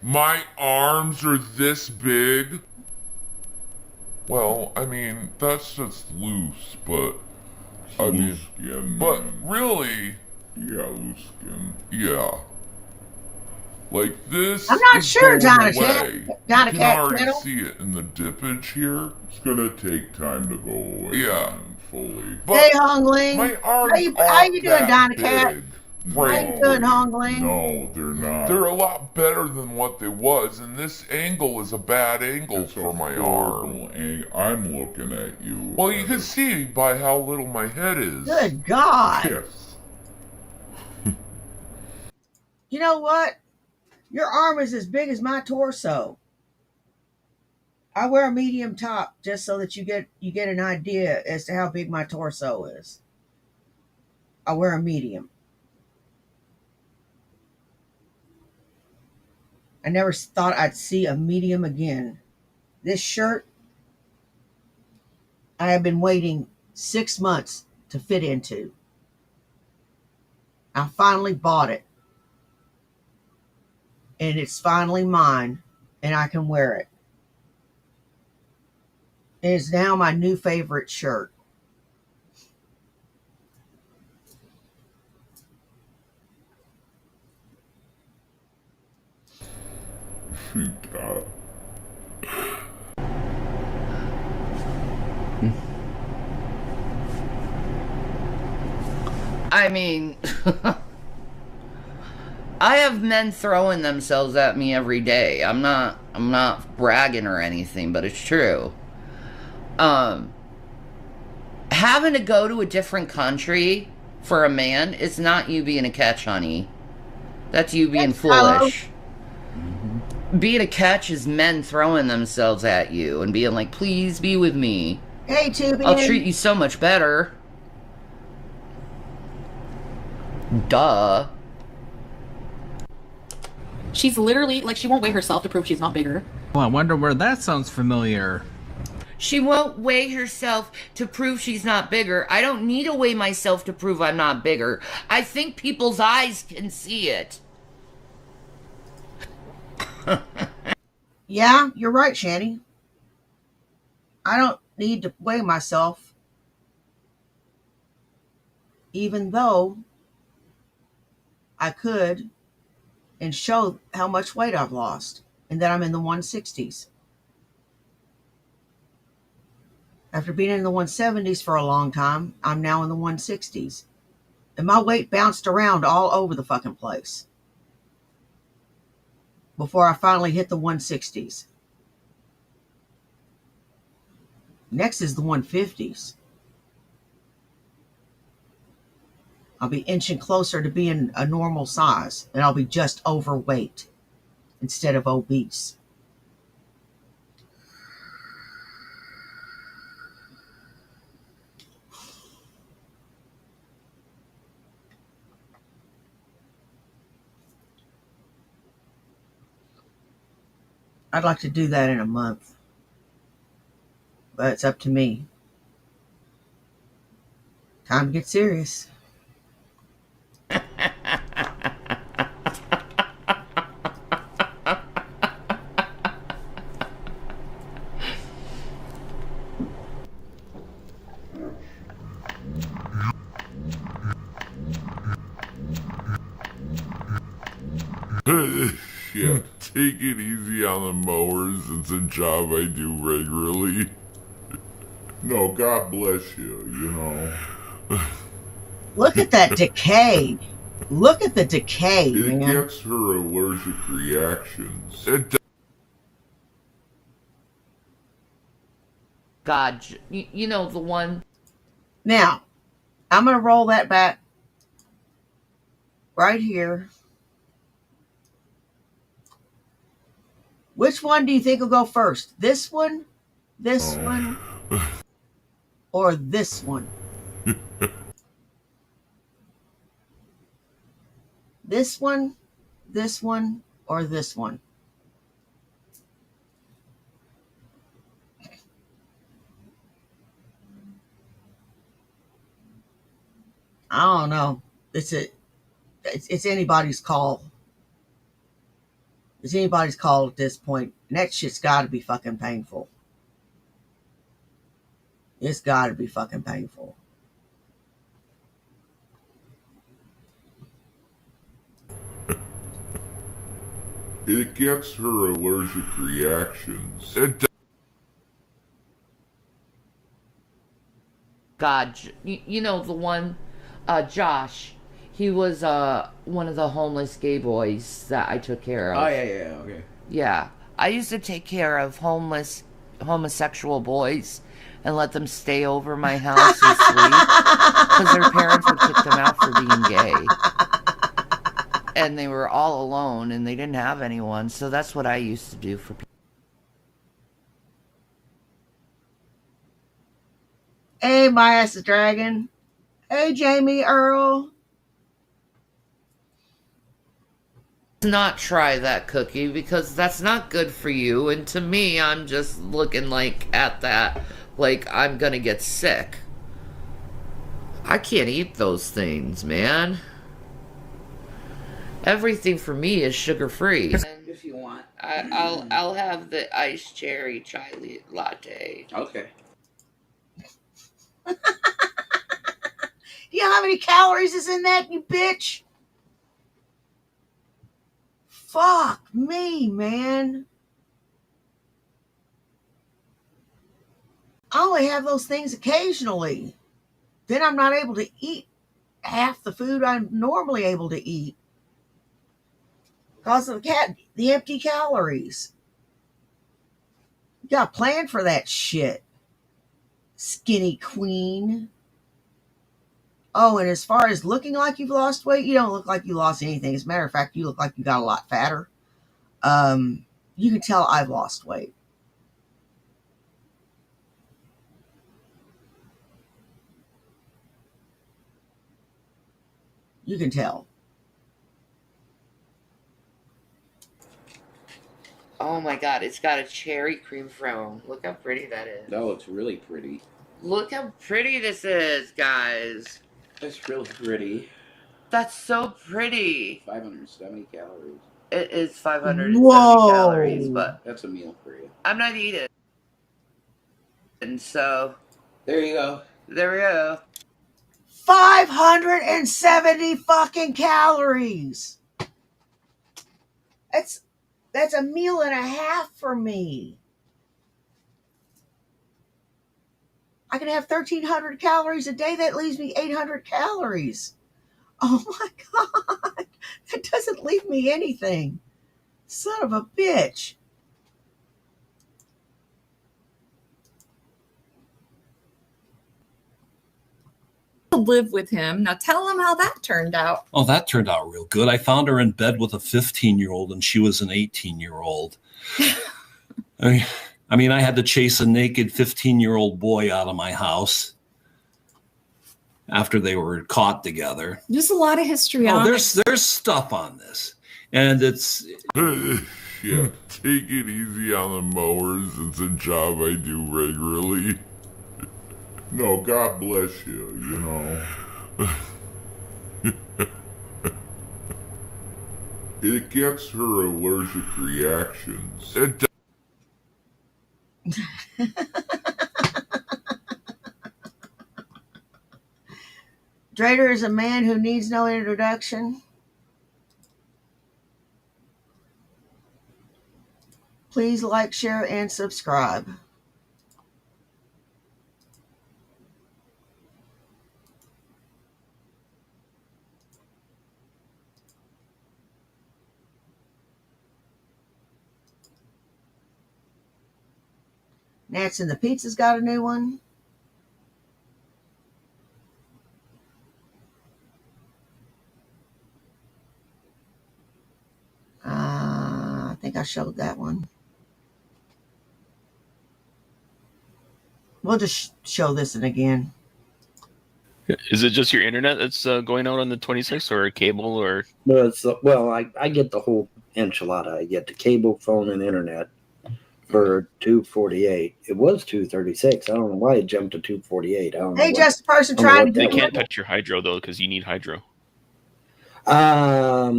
My arms are this big? Well, I mean, that's just loose, but... I mean, skin, but man. really... Yeah, loose skin. Yeah. Like this I'm not is sure, going Donna away. Cat. You Donna can Cat already Kettle. see it in the dippage here. It's gonna take time to go away. Yeah. man, fully. But Hey, Hongling. my arms How you aren't doing, that Donna Cat? big. How you doing, Hongling? No, they're not. They're a lot better than what they was, and this angle is a bad angle It's for a my horrible arm. I'm looking at you. Well, you can see by how little my head is. Good God. Yes. You know what? Your arm is as big as my torso. I wear a medium top just so that you get an idea as to how big my torso is. I wear a medium. I never thought I'd see a medium again. This shirt, I have been waiting 6 months to fit into. I finally bought it. And it's finally mine, and I can wear it. It is now my new favorite shirt. God. I mean, I have men throwing themselves at me every day. I'm not bragging or anything, but it's true. Having to go to a different country for a man is not you being a catch, honey. That's you being foolish. Being a catch is men throwing themselves at you and being like, please be with me. Hey, Tubian. I'll treat you so much better. Duh. She's literally, like, she won't weigh herself to prove she's not bigger. Well, I wonder where that sounds familiar. She won't weigh herself to prove she's not bigger. I don't need to weigh myself to prove I'm not bigger. I think people's eyes can see it. Yeah, you're right, Shanny. I don't need to weigh myself, even though I could, and show how much weight I've lost and that I'm in the 160s. After being in the 170s for a long time, I'm now in the 160s. And my weight bounced around all over the fucking place before I finally hit the 160s. Next is the 150s. I'll be inching closer to being a normal size, and I'll be just overweight instead of obese. I'd like to do that in a month, but it's up to me. Time to get serious. Shit, take it easy on the mowers. It's a job I do regularly. No, God bless you, you know. Look at that decay. Look at the decay, It man. gets her allergic reactions. God, you know the one. Now, I'm going to roll that back right here. Which one do you think will go first? This one, this one, or this one? This one, or this one? I don't know. It's anybody's call. It's anybody's call at this point. And that shit's got to be fucking painful. It's got to be fucking painful. It gets her allergic reactions. God, you know the one, Josh. He was one of the homeless gay boys that I took care of. Oh, yeah, okay. Yeah, I used to take care of homosexual boys and let them stay over my house and sleep because their parents would kick them out for being gay. And they were all alone and they didn't have anyone, so that's what I used to do for people. Hey, my ass is dragon. Hey, Jamie Earl. Not try that cookie because that's not good for you, and to me I'm just looking like at that like I'm gonna get sick. I can't eat those things, man. Everything for me is sugar free. If you want. I'll have the iced cherry chai latte. Okay. Do you know how many calories is in that, you bitch? Fuck me, man. I only have those things occasionally. Then I'm not able to eat half the food I'm normally able to eat because of the empty calories. You got to plan for that shit, skinny queen. Oh, and as far as looking like you've lost weight, you don't look like you lost anything. As a matter of fact, you look like you got a lot fatter. You can tell I've lost weight. You can tell. Oh my god, it's got a cherry cream frame. Look how pretty that is. That looks really pretty. Look how pretty this is, guys. That's really pretty. That's so pretty. 570 calories. It is 570 Whoa. calories, but That's a meal for you. I'm not eating. And so, There you go. there we go. 570 fucking calories. That's a meal and a half for me. I can have 1,300 calories a day. That leaves me 800 calories. Oh my God. That doesn't leave me anything. Son of a bitch. Live with him. Now tell him how that turned out. Oh, that turned out real good. I found her in bed with a 15-year-old and she was an 18-year-old. I mean, I had to chase a naked 15-year-old boy out of my house after they were caught together. There's a lot of history Oh, on there's stuff on this. And it's Yeah, take it easy on the mowers. It's a job I do regularly. No, God bless you, you know. It gets her allergic reactions. It Drader is a man who needs no introduction. Please like, share, and subscribe. Nats and the Pizza's got a new one. I think I showed that one. We'll just show this one again. Is it just your internet that's going out on the 26th, or cable, or? Well, I get the whole enchilada. I get the cable, phone, and internet for $248. It was $236. I don't know why it jumped to $248. I don't know. Hey, just a person trying to They do can't touch your hydro though, because you need hydro. Well,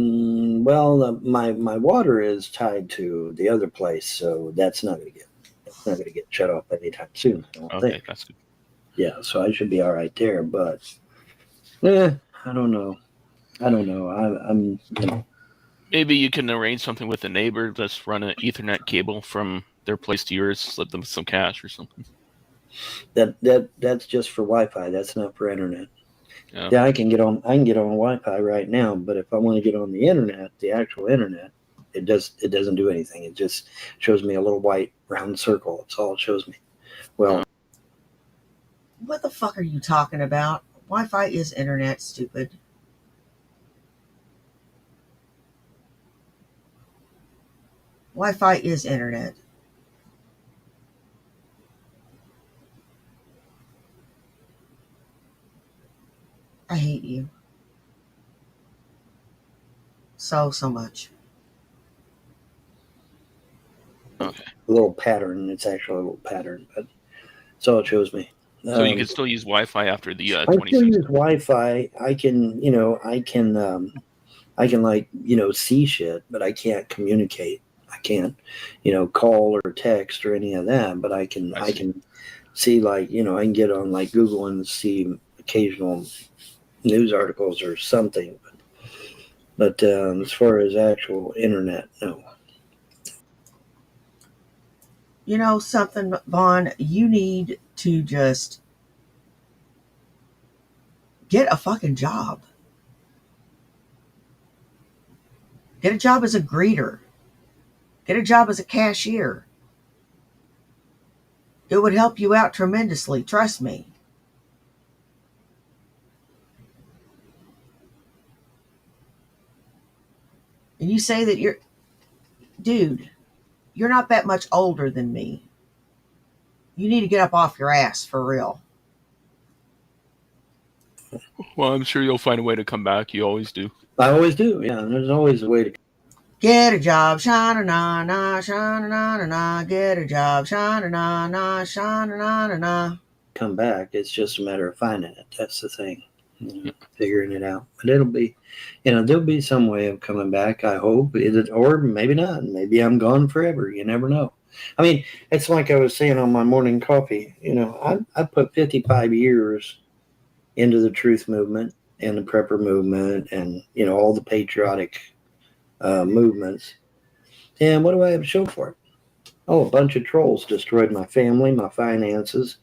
my water is tied to the other place, so that's not going to get shut off anytime soon. I don't think. That's good. Yeah, so I should be all right there. But I don't know. I'm you know. Maybe you can arrange something with a neighbor. Let's run an Ethernet cable from their place to yours. Slip them some cash or something. That's just for Wi-Fi. That's not for internet. Yeah, I can get on Wi-Fi right now, but if I want to get on the internet, the actual internet, it doesn't do anything. It just shows me a little white round circle. That's all it shows me. Well, What the fuck are you talking about? Wi-Fi is internet, stupid. Wi-Fi is internet. I hate you. So much. Okay. a little pattern. It's actually a little pattern, but that's all it shows me. So you can still use Wi-Fi after the I can 26th. use Wi-Fi. I can like, see shit, but I can't communicate. I can't, call or text or any of that, but I can see, like, I can get on like Google and see occasional news articles or something. But as far as actual internet, no. You know something, Vaughn? You need to just Get a fucking job. Get a job as a greeter. Get a job as a cashier. It would help you out tremendously, trust me. And you say that dude, you're not that much older than me. You need to get up off your ass for real. Well, I'm sure you'll find a way to come back. You always do. I always do. Yeah, there's always a way to get a job, sha-na-na-na, sha-na-na-na-na, get a job, sha-na-na-na, sha-na-na-na-na. Come back. It's just a matter of finding it. That's the thing. Figuring it out. But it'll be, there'll be some way of coming back, I hope. Or maybe not. Maybe I'm gone forever. You never know. I mean, it's like I was saying on my morning coffee. I put 55 years into the truth movement and the prepper movement and, all the patriotic movements. And what do I have to show for it? Oh, a bunch of trolls destroyed my family, my finances,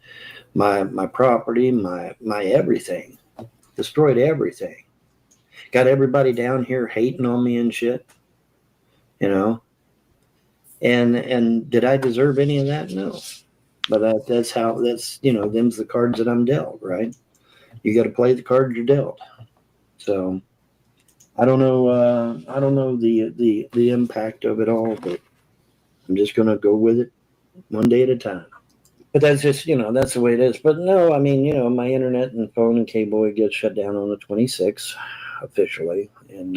my property, my everything. Destroyed everything. Got everybody down here hating on me and shit. And did I deserve any of that? No. But that's them's the cards that I'm dealt, right? You got to play the cards you're dealt. So I don't know the impact of it all, but I'm just gonna go with it one day at a time. But that's just, that's the way it is. But no, I mean, my internet and phone and cable gets shut down on the 26th officially. And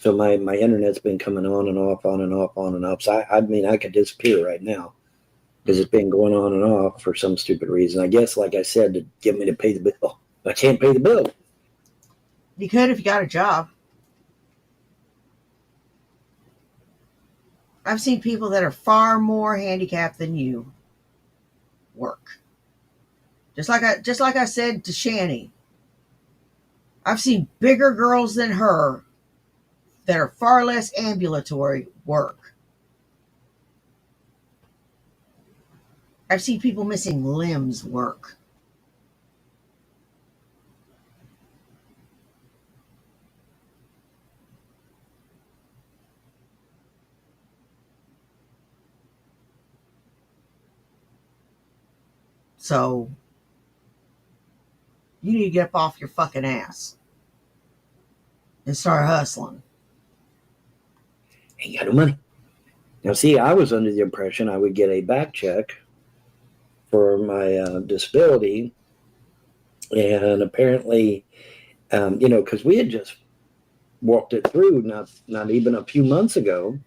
so my internet's been coming on and off, on and off, on and off. So I could disappear right now because it's been going on and off for some stupid reason. I guess, like I said, to get me to pay the bill. I can't pay the bill. You could if you got a job. I've seen people that are far more handicapped than you work. Just like I said to Shani, I've seen bigger girls than her that are far less ambulatory work. I've seen people missing limbs work. So, you need to get up off your fucking ass and start hustling. Ain't got no money. Now, see, I was under the impression I would get a back check for my disability. And apparently, because we had just walked it through not even a few months ago.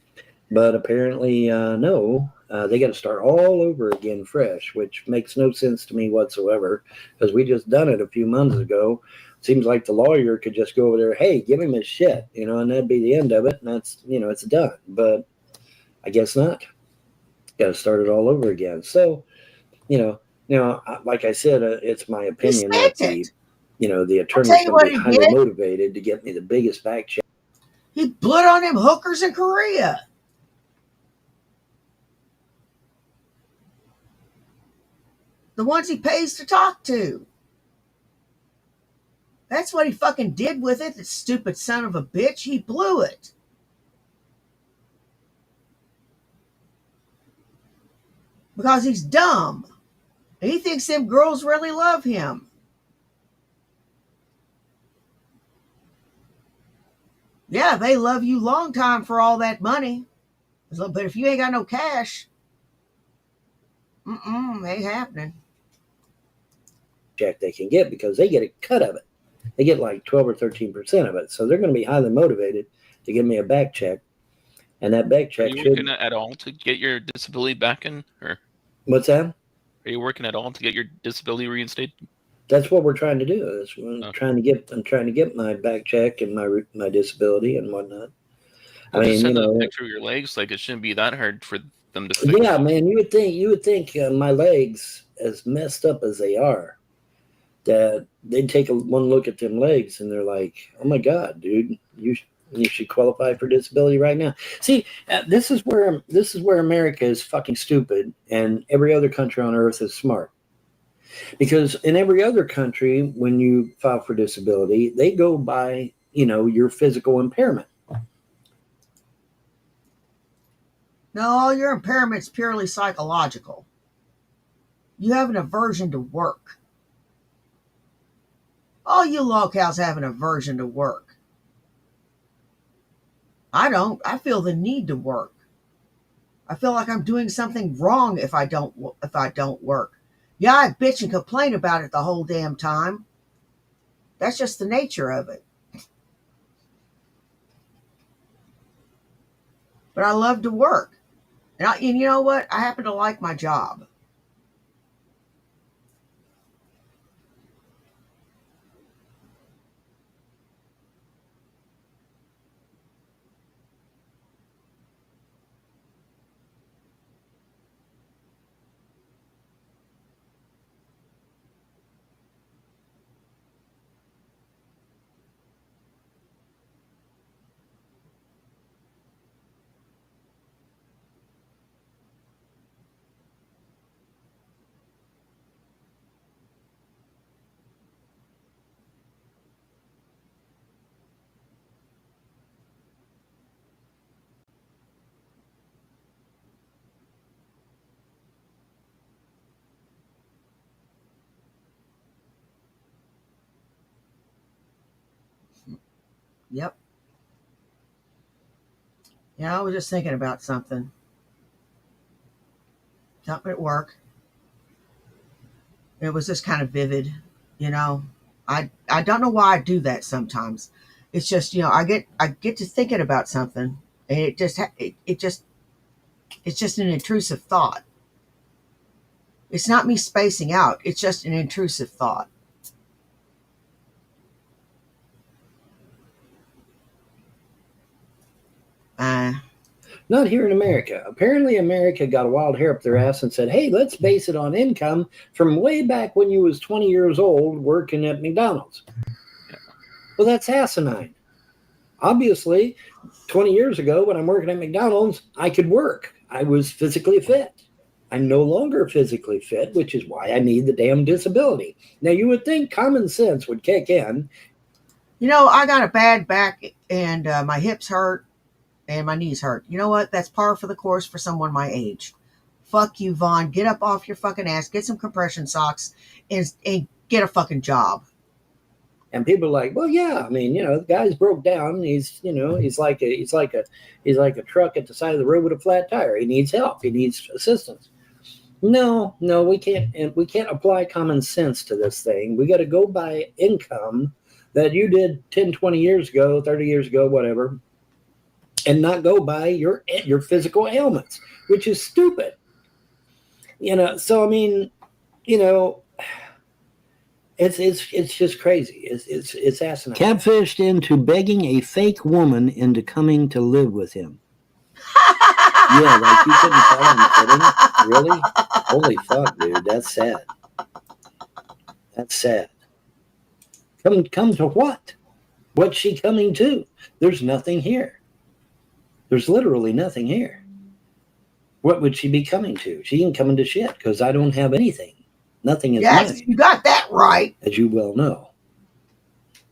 But apparently, no. They got to start all over again fresh, which makes no sense to me whatsoever because we just done it a few months ago. Seems like the lawyer could just go over there, hey, give him his shit, and that'd be the end of it. And that's, it's done. But I guess not. Got to start it all over again. So, like I said, it's my opinion that the attorney's going to be highly motivated to get me the biggest back check. He blew it on them hookers in Korea. The ones he pays to talk to. That's what he fucking did with it, the stupid son of a bitch. He blew it. Because he's dumb. And he thinks them girls really love him. Yeah, they love you long time for all that money. But if you ain't got no cash, ain't happening. Check they can get because they get a cut of it. They get like 12 or 13% of it. So they're going to be highly motivated to give me a back check. And that back check Are you working at all to get your disability back in? Or what's that? Are you working at all to get your disability reinstated? That's what we're trying to do. That's what I'm trying to get my back check and my disability and whatnot. Well, just send a picture of your legs. Like, it shouldn't be that hard for them to fix. Yeah, man, you would think my legs, as messed up as they are, that they'd take one look at them legs and they're like, oh my God, dude, you should qualify for disability right now. See, this is where America is fucking stupid and every other country on earth is smart. Because in every other country, when you file for disability, they go by, your physical impairment. No, your impairment's purely psychological. You have an aversion to work. All you locals have an aversion to work. I don't. I feel the need to work. I feel like I'm doing something wrong if I don't work. Yeah, I bitch and complain about it the whole damn time. That's just the nature of it. But I love to work. And you know what? I happen to like my job. Yep. Yeah, I was just thinking about something. Something at work. It was just kind of vivid, I don't know why I do that sometimes. It's just, I get to thinking about something, and it's just an intrusive thought. It's not me spacing out. It's just an intrusive thought. Not here in America. Apparently, America got a wild hair up their ass and said, hey, let's base it on income from way back when you was 20 years old working at McDonald's. Well, that's asinine. Obviously, 20 years ago when I'm working at McDonald's, I could work. I was physically fit. I'm no longer physically fit, which is why I need the damn disability. Now, you would think common sense would kick in. I got a bad back, and my hips hurt. And my knees hurt. You know what? That's par for the course for someone my age. Fuck you, Vaughn. Get up off your fucking ass. Get some compression socks and get a fucking job. And people are like, well, yeah. I mean, the guy's broke down. He's like a truck at the side of the road with a flat tire. He needs help. He needs assistance. No, we can't. And we can't apply common sense to this thing. We got to go by income that you did 10, 20 years ago, 30 years ago, whatever. And not go by your physical ailments, which is stupid. So I mean, it's just crazy. It's asinine. Catfished into begging a fake woman into coming to live with him. Yeah, like you couldn't tell I'm kidding. Really? Holy fuck, dude. That's sad. That's sad. Come to what? What's she coming to? There's nothing here. There's literally nothing here. What would she be coming to? She ain't coming to shit because I don't have anything. Nothing is yes, mine. You got that right. As you well know.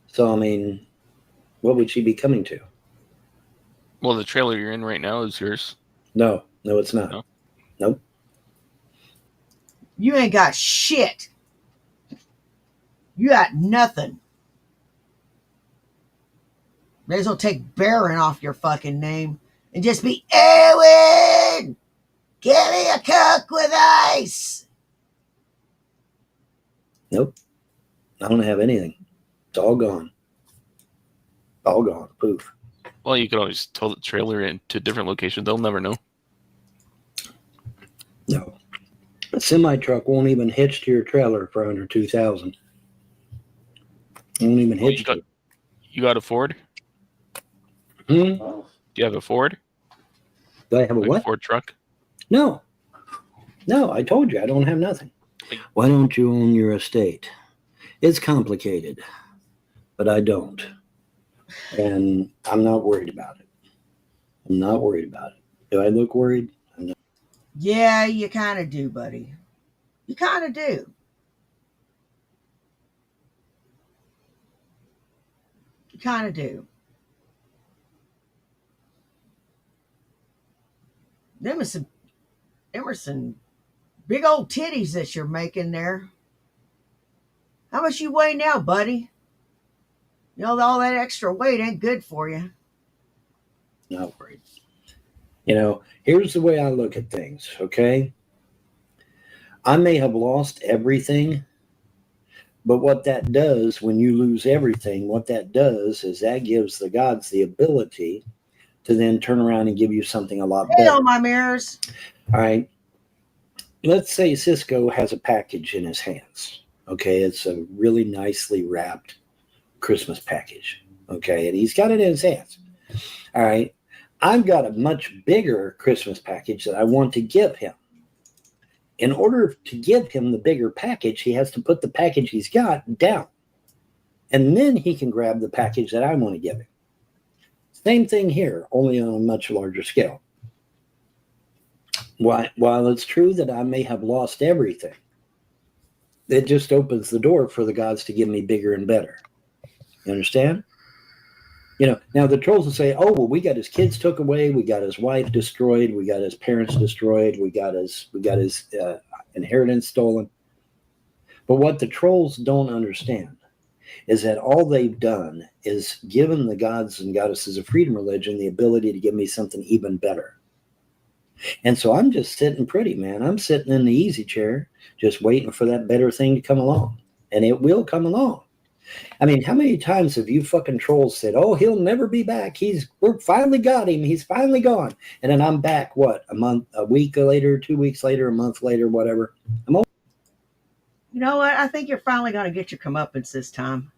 So, I mean, what would she be coming to? Well, the trailer you're in right now is yours. No, it's not. No? Nope. You ain't got shit. You got nothing. May as well take Baron off your fucking name and just be Erwin! Give me a Coke with ice! Nope. I don't have anything. It's all gone. All gone. Poof. Well, you could always tow the trailer into a different location. They'll never know. No. A semi-truck won't even hitch to your trailer for under $2,000. Won't even hitch to it. You got a Ford? Hmm? Do you have a Ford? Do I have a what? A Ford truck? No. No, I told you I don't have nothing. Why don't you own your estate? It's complicated, but I don't. And I'm not worried about it. I'm not worried about it. Do I look worried? I'm not. Yeah, you kind of do, buddy. You kind of do. You kind of do. Them are some big old titties that you're making there. How much you weigh now, buddy? You know, all that extra weight ain't good for you. Not worried. You know, here's the way I look at things, okay? I may have lost everything, but what that does when you lose everything, what that does is that gives the gods the ability to then turn around and give you something a lot better. Hello, my mirrors. All right. Let's say Cisco has a package in his hands. Okay. It's a really nicely wrapped Christmas package. Okay. And he's got it in his hands. All right. I've got a much bigger Christmas package that I want to give him. In order to give him the bigger package, he has to put the package he's got down. And then he can grab the package that I want to give him. Same thing here, only on a much larger scale. While it's true that I may have lost everything, it just opens the door for the gods to give me bigger and better. You understand? You know, now the trolls will say, oh, well, we got his kids took away, we got his wife destroyed, we got his parents destroyed, we got his inheritance stolen. But what the trolls don't understand is that all they've done is given the gods and goddesses of freedom religion the ability to give me something even better. And so I'm just sitting pretty, man. I'm sitting in the easy chair, just waiting for that better thing to come along. And it will come along. I mean, how many times have you fucking trolls said, oh, he'll never be back. We finally got him. He's finally gone. And then I'm back, what, a week later, 2 weeks later, a month later, whatever. You know what? I think you're finally going to get your comeuppance this time.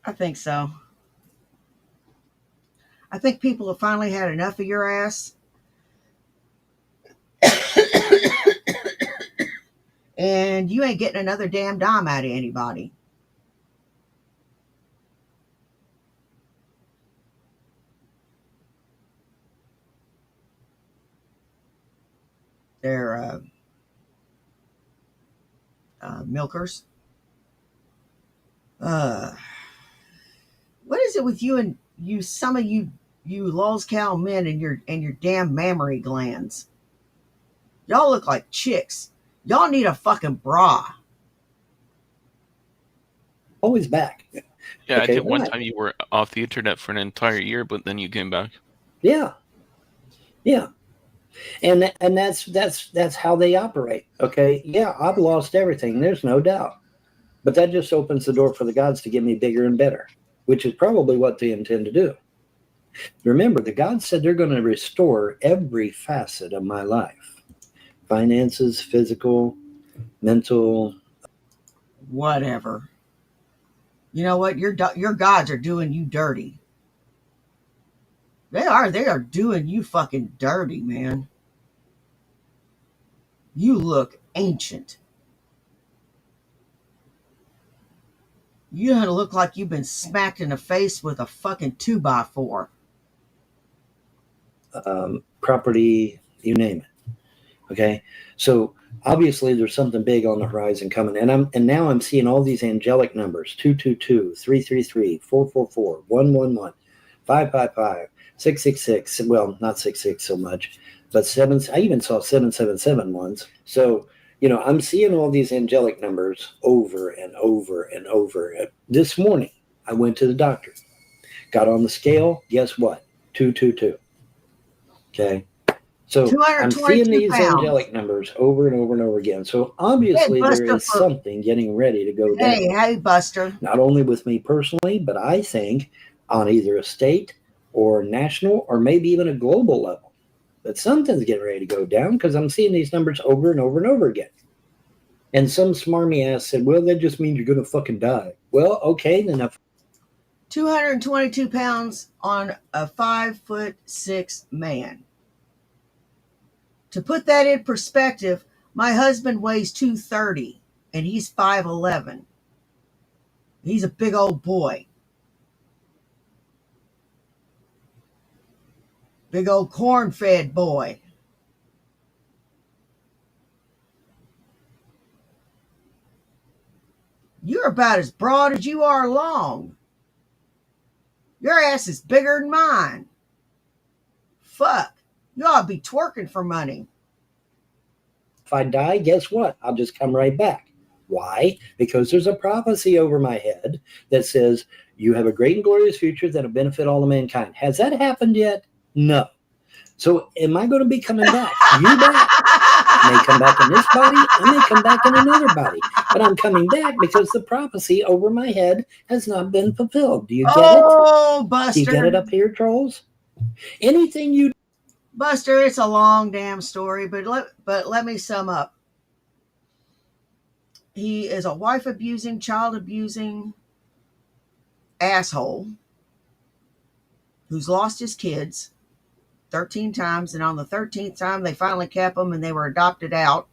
I think so. I think people have finally had enough of your ass. And you ain't getting another damn dime out of anybody. They're milkers. What is it with you and you? Some of you Lols Cow men and your damn mammary glands. Y'all look like chicks. Y'all need a fucking bra. Always back. Yeah, Okay, I think one right. time you were off the internet for an entire year, but then you came back. Yeah. Yeah. And that's how they operate. Okay. Yeah, I've lost everything. There's no doubt. But that just opens the door for the gods to give me bigger and better, which is probably what they intend to do. Remember, the gods said they're going to restore every facet of my life. Finances, physical, mental. Whatever. You know what? Your gods are doing you dirty. They are doing you fucking dirty, man. You look ancient. You don't look like you've been smacked in the face with a fucking 2x4. Property, you name it. Okay, so obviously there's something big on the horizon coming, and now I'm seeing all these angelic numbers: 222, 333, 444, 111, 555, 666. Well, not 66 so much, but seven. I even saw 777 ones. So you know, I'm seeing all these angelic numbers over and over and over. This morning, I went to the doctor, got on the scale. Guess what? 222. Okay. So I'm seeing these angelic numbers over and over and over again. So obviously there is something getting ready to go down. Hey, Buster. Not only with me personally, but I think on either a state or national or maybe even a global level. But something's getting ready to go down because I'm seeing these numbers over and over and over again. And some smarmy ass said, well, that just means you're going to fucking die. Well, okay, then 222 pounds on a 5'6" man. To put that in perspective, my husband weighs 230 and he's 5'11". He's a big old boy. Big old corn-fed boy. You're about as broad as you are long. Your ass is bigger than mine. Fuck. You ought to be twerking for money. If I die, guess what? I'll just come right back. Why? Because there's a prophecy over my head that says you have a great and glorious future that'll benefit all of mankind. Has that happened yet? No. So am I going to be coming back? You bet. I may come back in this body. I may come back in another body. But I'm coming back because the prophecy over my head has not been fulfilled. Do you get it? Oh, Buster. Do you get it up here, trolls? Anything you... Buster, it's a long damn story, but let me sum up. He is a wife abusing, child abusing asshole who's lost his kids 13 times, and on the 13th time they finally kept them and they were adopted out.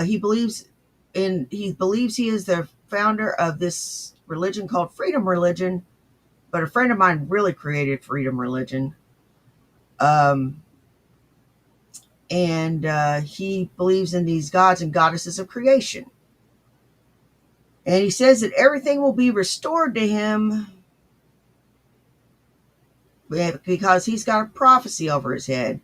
He believes he is the founder of this religion called Freedom Religion, but a friend of mine really created Freedom Religion. And he believes in these gods and goddesses of creation. And he says that everything will be restored to him because he's got a prophecy over his head.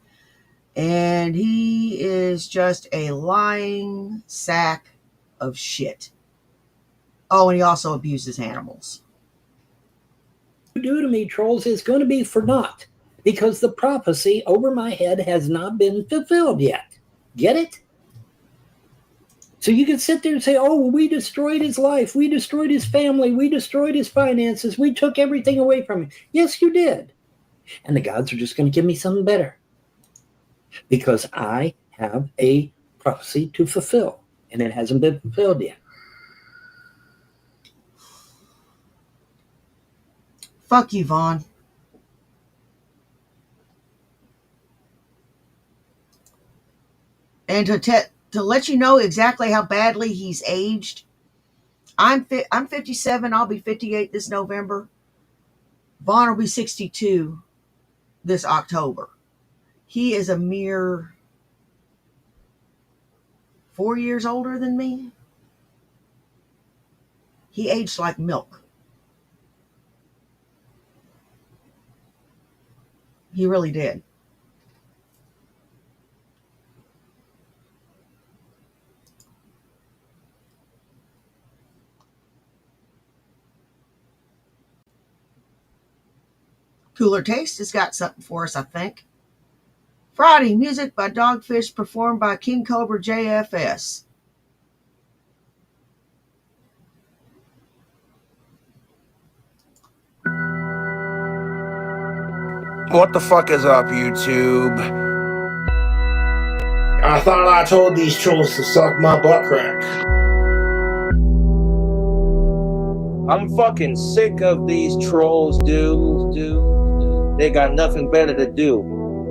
And he is just a lying sack of shit. Oh, and he also abuses animals. You do to me, trolls, is going to be for naught. Because the prophecy over my head has not been fulfilled yet. Get it? So you can sit there and say, oh, we destroyed his life. We destroyed his family. We destroyed his finances. We took everything away from him. Yes, you did. And the gods are just going to give me something better. Because I have a prophecy to fulfill. And it hasn't been fulfilled yet. Fuck you, Vaughn. And to let you know exactly how badly he's aged, I'm 57. I'll be 58 this November. Vaughn will be 62 this October. He is a mere 4 years older than me. He aged like milk. He really did. Cooler Taste has got something for us, I think. Friday, music by Dogfish performed by King Cobra JFS. What the fuck is up, YouTube? I thought I told these trolls to suck my butt crack. I'm fucking sick of these trolls, dude. They got nothing better to do.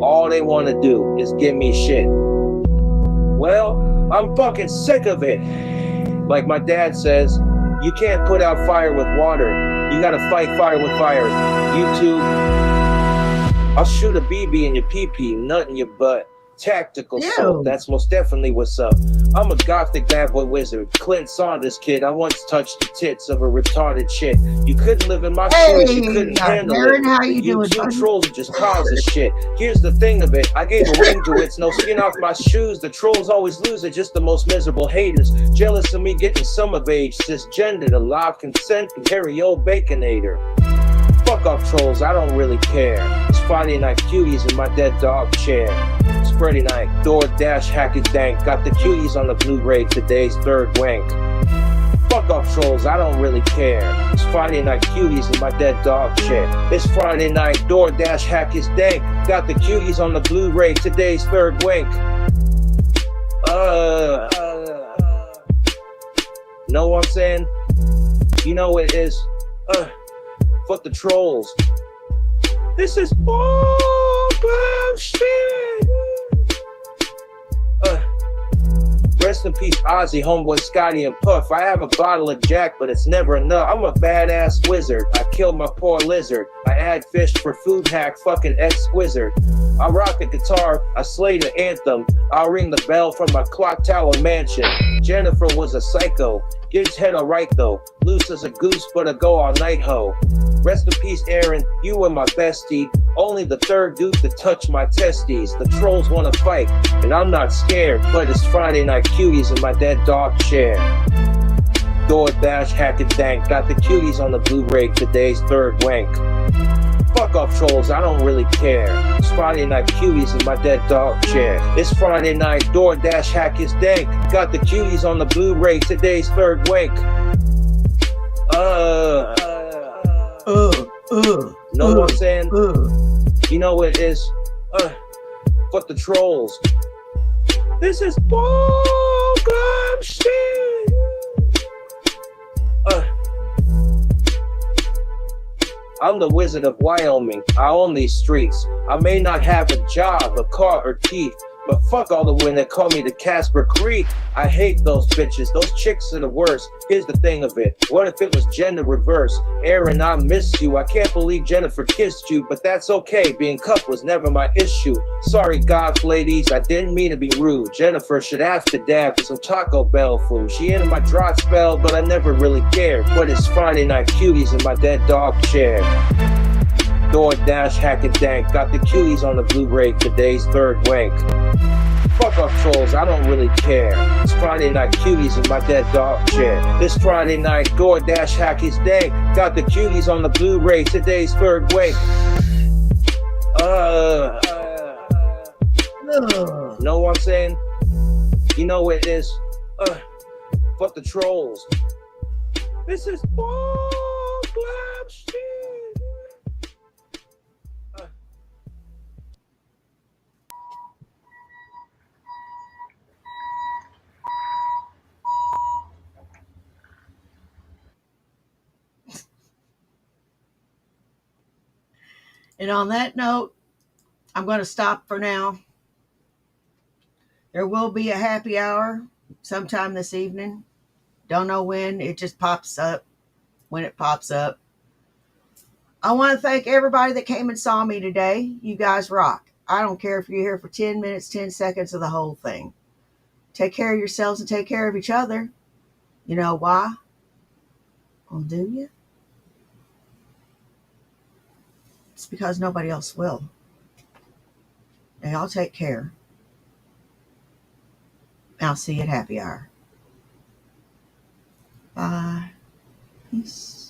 All they want to do is give me shit. Well, I'm fucking sick of it. Like my dad says, you can't put out fire with water. You gotta fight fire with fire. YouTube, I'll shoot a BB in your pee-pee, nut in your butt. Tactical soul, that's most definitely what's up. I'm a gothic bad boy wizard. Clint Saunders kid, I once touched the tits of a retarded chick. You couldn't live in my shoes, you couldn't handle it. How you two trolls are just cause of shit. Here's the thing of it, I gave a ring to it, it's no skin off my shoes. The trolls always lose, they're just the most miserable haters. Jealous of me getting some of age, cisgendered, alive, consent, and hairy old baconator. Fuck off trolls, I don't really care. It's Friday night cuties in my dead dog chair. It's Friday night, DoorDash hack it dank. Got the cuties on the Blu-ray, today's third wank. Fuck off trolls, I don't really care. It's Friday night cuties in my dead dog chair. It's Friday night, DoorDash hack is dank. Got the cuties on the Blu-ray, today's third wank. Know what I'm saying? You know what it is? Fuck the trolls. This is bullshit. Rest in peace, Ozzy, Homeboy, Scotty, and Puff. I have a bottle of Jack, but it's never enough. I'm a badass wizard. I killed my poor lizard. I add fish for food hack, fucking exquisite. I rock the guitar, I slay the anthem. I'll ring the bell from my clock tower mansion. Jennifer was a psycho, gives head alright though. Loose as a goose, but a go all night hoe. Rest in peace, Aaron, you were my bestie. Only the third dude to touch my testes. The trolls wanna fight, and I'm not scared. But it's Friday night cuties in my dead dog chair. DoorDash, hack and dank. Got the cuties on the Blu-ray, today's third wank. Fuck off trolls, I don't really care. It's Friday night cuties in my dead dog chair. It's Friday night, DoorDash, hack is dank. Got the cuties on the Blu-ray, today's third wank. Know what I'm saying? You know what it is? Fuck the trolls. This is bullgum shit. I'm the Wizard of Wyoming. I own these streets. I may not have a job, a car, or teeth, but fuck all the women that call me the Casper Creek. I hate those bitches. Those chicks are the worst. Here's the thing of it. What if it was gender reverse? Aaron, I miss you. I can't believe Jennifer kissed you, but that's okay. Being cuffed was never my issue. Sorry, goth ladies. I didn't mean to be rude. Jennifer should have to dab for some Taco Bell food. She ended my dry spell, but I never really cared. But it's Friday night cuties in my dead dog chair. DoorDash, hack and dank. Got the cuties on the Blu-ray, today's third wank. Fuck off trolls, I don't really care. It's Friday night cuties in my dead dog chair. This Friday night, DoorDash, hack is dank. Got the cuties on the Blu-ray, today's third wank. Know what I'm saying? You know what it is? Fuck the trolls. This is bullgum shit. And on that note, I'm going to stop for now. There will be a happy hour sometime this evening. Don't know when. It just pops up when it pops up. I want to thank everybody that came and saw me today. You guys rock. I don't care if you're here for 10 minutes, 10 seconds, or the whole thing. Take care of yourselves and take care of each other. You know why? Well, do you? It's because nobody else will. Now, y'all take care. I'll see you at happy hour. Bye. Peace.